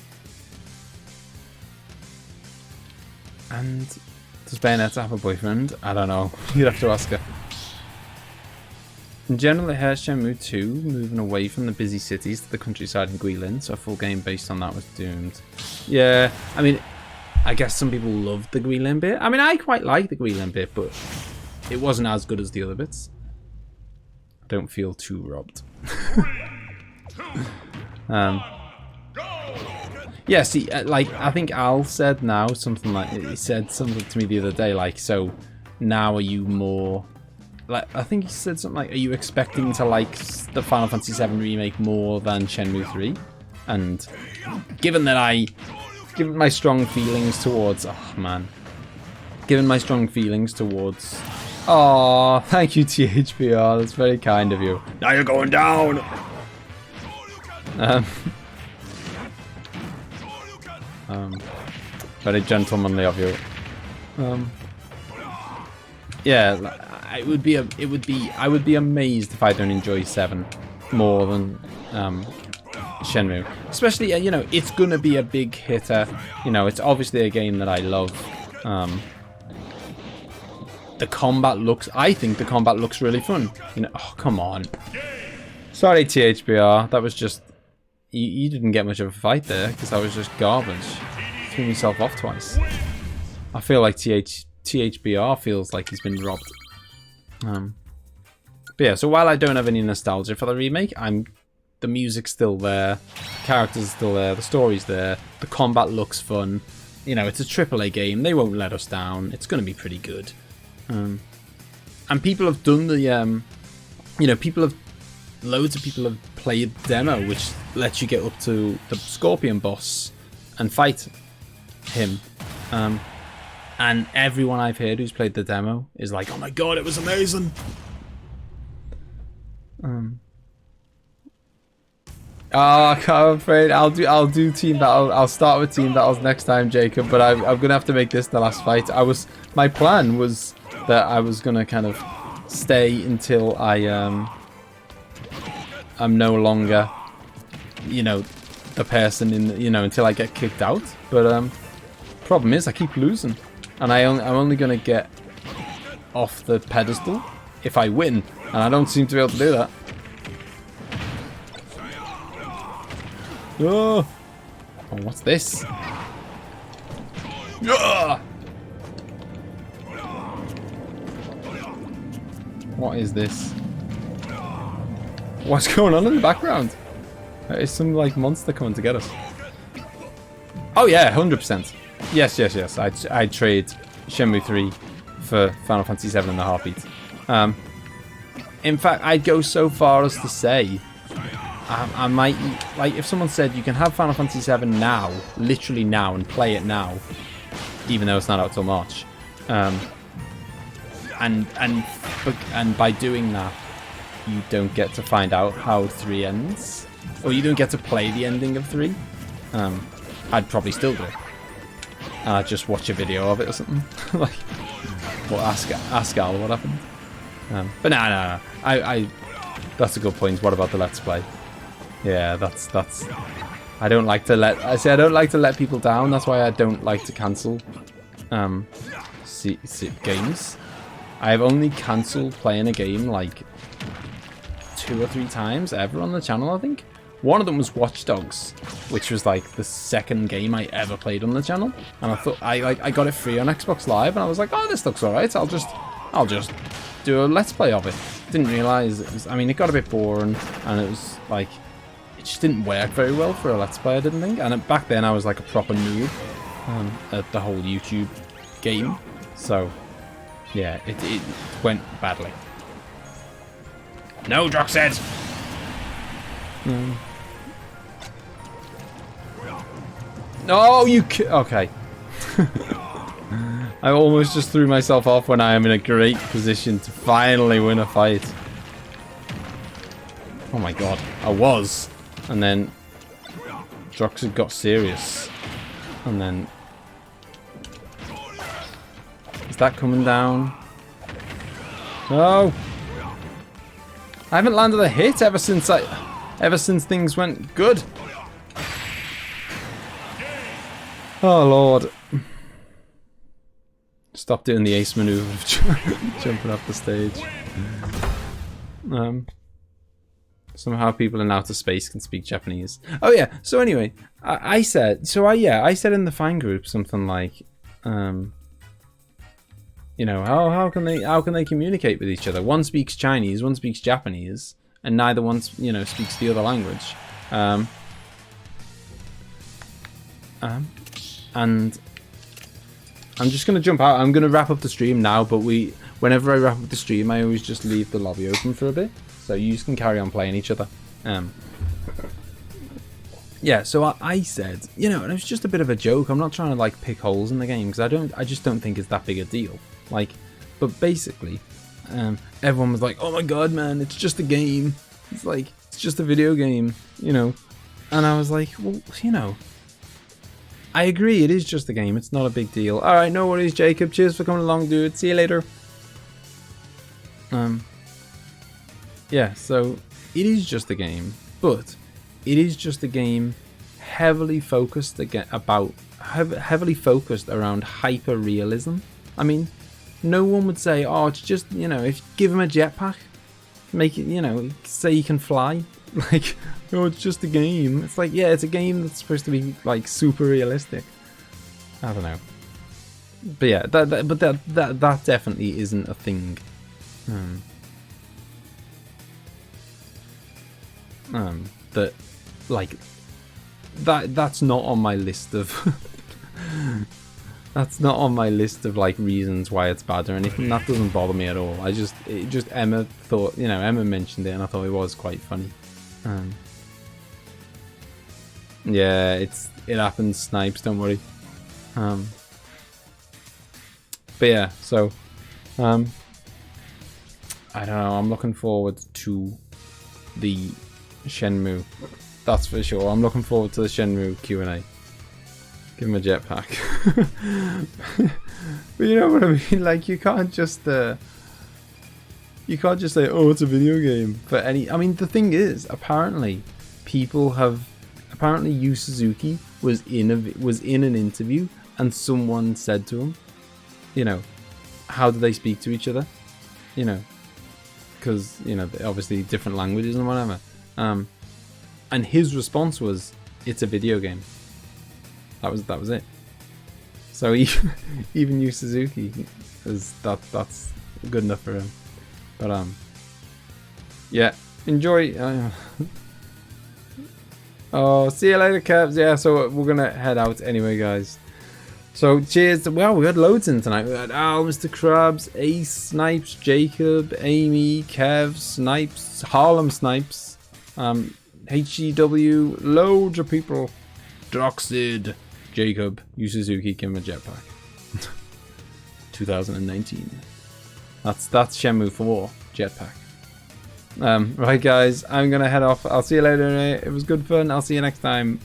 does Bayonetta have a boyfriend? I don't know. You'd have to ask her. In general, it has Shenmue 2 moving away from the busy cities to the countryside in Guilin, so a full game based on that was doomed. Yeah, I mean, I guess some people loved the Guilin bit. I mean, I quite like the Guilin bit, but it wasn't as good as the other bits. I don't feel too robbed. Yeah, see, like, I think Al said now something like, he said something to me the other day, like, so now are you more, like, I think he said something like, are you expecting to like the Final Fantasy VII Remake more than Shenmue 3? And given my strong feelings towards, oh, thank you THPR, that's very kind of you. Now you're going down! Very gentlemanly of you. Yeah, I would be amazed if I don't enjoy 7 more than Shenmue. Especially, you know, it's gonna be a big hitter. You know, it's obviously a game that I love. The combat I think the combat looks really fun. You know, oh come on. Sorry THBR, that was just, you didn't get much of a fight there because that was just garbage. Threw myself off twice. I feel like THBR feels like he's been robbed. But yeah, so while I don't have any nostalgia for the remake, the music's still there, the characters are still there, the story's there, the combat looks fun. You know, it's a AAA game, they won't let us down, it's going to be pretty good. And people have done the, you know, loads of people have played the demo, which lets you get up to the Scorpion boss and fight him. And everyone I've heard who's played the demo is like, oh my god, it was amazing. I'm afraid I'll do team battle. I'll start with team battles next time, Jacob. But I'm gonna have to make this the last fight. My plan was that I was gonna kind of stay until I'm no longer, you know, the person in the, you know, until I get kicked out. But problem is I keep losing, and I'm only gonna get off the pedestal if I win, and I don't seem to be able to do that. Oh, what's this? What is this? What's going on in the background? Is some like monster coming to get us? Oh yeah, 100%. Yes. I'd trade Shenmue 3 for Final Fantasy 7 in a heartbeat. In fact, I'd go so far as to say, I might, like, if someone said you can have Final Fantasy 7 now, literally now, and play it now, even though it's not out till March, and by doing that, you don't get to find out how 3 ends, or you don't get to play the ending of 3. I'd probably still do it, and I'd just watch a video of it or something, like, or ask Al what happened. But no. That's a good point. What about the Let's Play? Yeah, that's. I don't like to let people down. That's why I don't like to cancel games. I've only cancelled playing a game like 2 or 3 times ever on the channel, I think. One of them was Watch Dogs, which was like the second game I ever played on the channel, and I thought I got it free on Xbox Live, and I was like, oh, this looks alright. I'll just do a Let's Play of it. Didn't realise it was. I mean, it got a bit boring, and it was like it just didn't work very well for a Let's Play, I didn't think. And back then, I was like a proper noob at the whole YouTube game, so yeah, it went badly. No, Jock said. No, okay. I almost just threw myself off when I am in a great position to finally win a fight. Oh my god, I was. And then Drox had got serious. And then... Is that coming down? No! I haven't landed a hit ever since things went good. Oh lord. Stop doing the ace maneuver of jumping off the stage. Somehow people in outer space can speak Japanese. Oh yeah, so anyway, I said in the Fine group something like, you know, how can they communicate with each other? One speaks Chinese, one speaks Japanese, and neither one, you know, speaks the other language. And I'm just gonna jump out. I'm gonna wrap up the stream now, but whenever I wrap up the stream, I always just leave the lobby open for a bit, so you can carry on playing each other. Yeah, so I said, you know, and it was just a bit of a joke. I'm not trying to like pick holes in the game because I just don't think it's that big a deal. Like, but basically, everyone was like, "Oh my god, man, it's just a game. It's like it's just a video game," you know. And I was like, well, you know. I agree, it is just a game, it's not a big deal. Alright, no worries, Jacob. Cheers for coming along, dude. See you later. Yeah, so it is just a game, but it is just a game heavily focused heavily focused around hyper realism. I mean, no one would say, oh, it's just, you know, if you give him a jetpack, make it, you know, say you can fly. Like, oh, it's just a game. It's like, yeah, it's a game that's supposed to be like super realistic. I don't know, but yeah, that definitely isn't a thing. That like that's not on my list of that's not on my list of like reasons why it's bad or anything. That doesn't bother me at all. Emma thought, you know, Emma mentioned it and I thought it was quite funny. Yeah, it happens, Snipes, don't worry. But yeah, so I don't know, I'm looking forward to the Shenmue, that's for sure. I'm looking forward to the Shenmue Q&A. Give him a jetpack. But you know what I mean, like, you can't just say, oh, it's a video game for any. I mean, the thing is, apparently Yu Suzuki was in an interview and someone said to him, you know, how do they speak to each other, you know, because, you know, obviously different languages and whatever, and his response was, it's a video game. That was it. So even Yu Suzuki that's good enough for him. But yeah, enjoy. Oh, see you later, Kevs. Yeah, so we're gonna head out anyway, guys. So cheers. Well, we had loads in tonight. We had Al, Mr. Krabs, Ace, Snipes, Jacob, Amy, Kev, Snipes, Harlem Snipes, HGW, loads of people. Doxid, Jacob, Yu Suzuki, give him a jetpack. 2019. That's Shenmue 4 jetpack. Right, guys, I'm gonna head off. I'll see you later. It was good fun. I'll see you next time.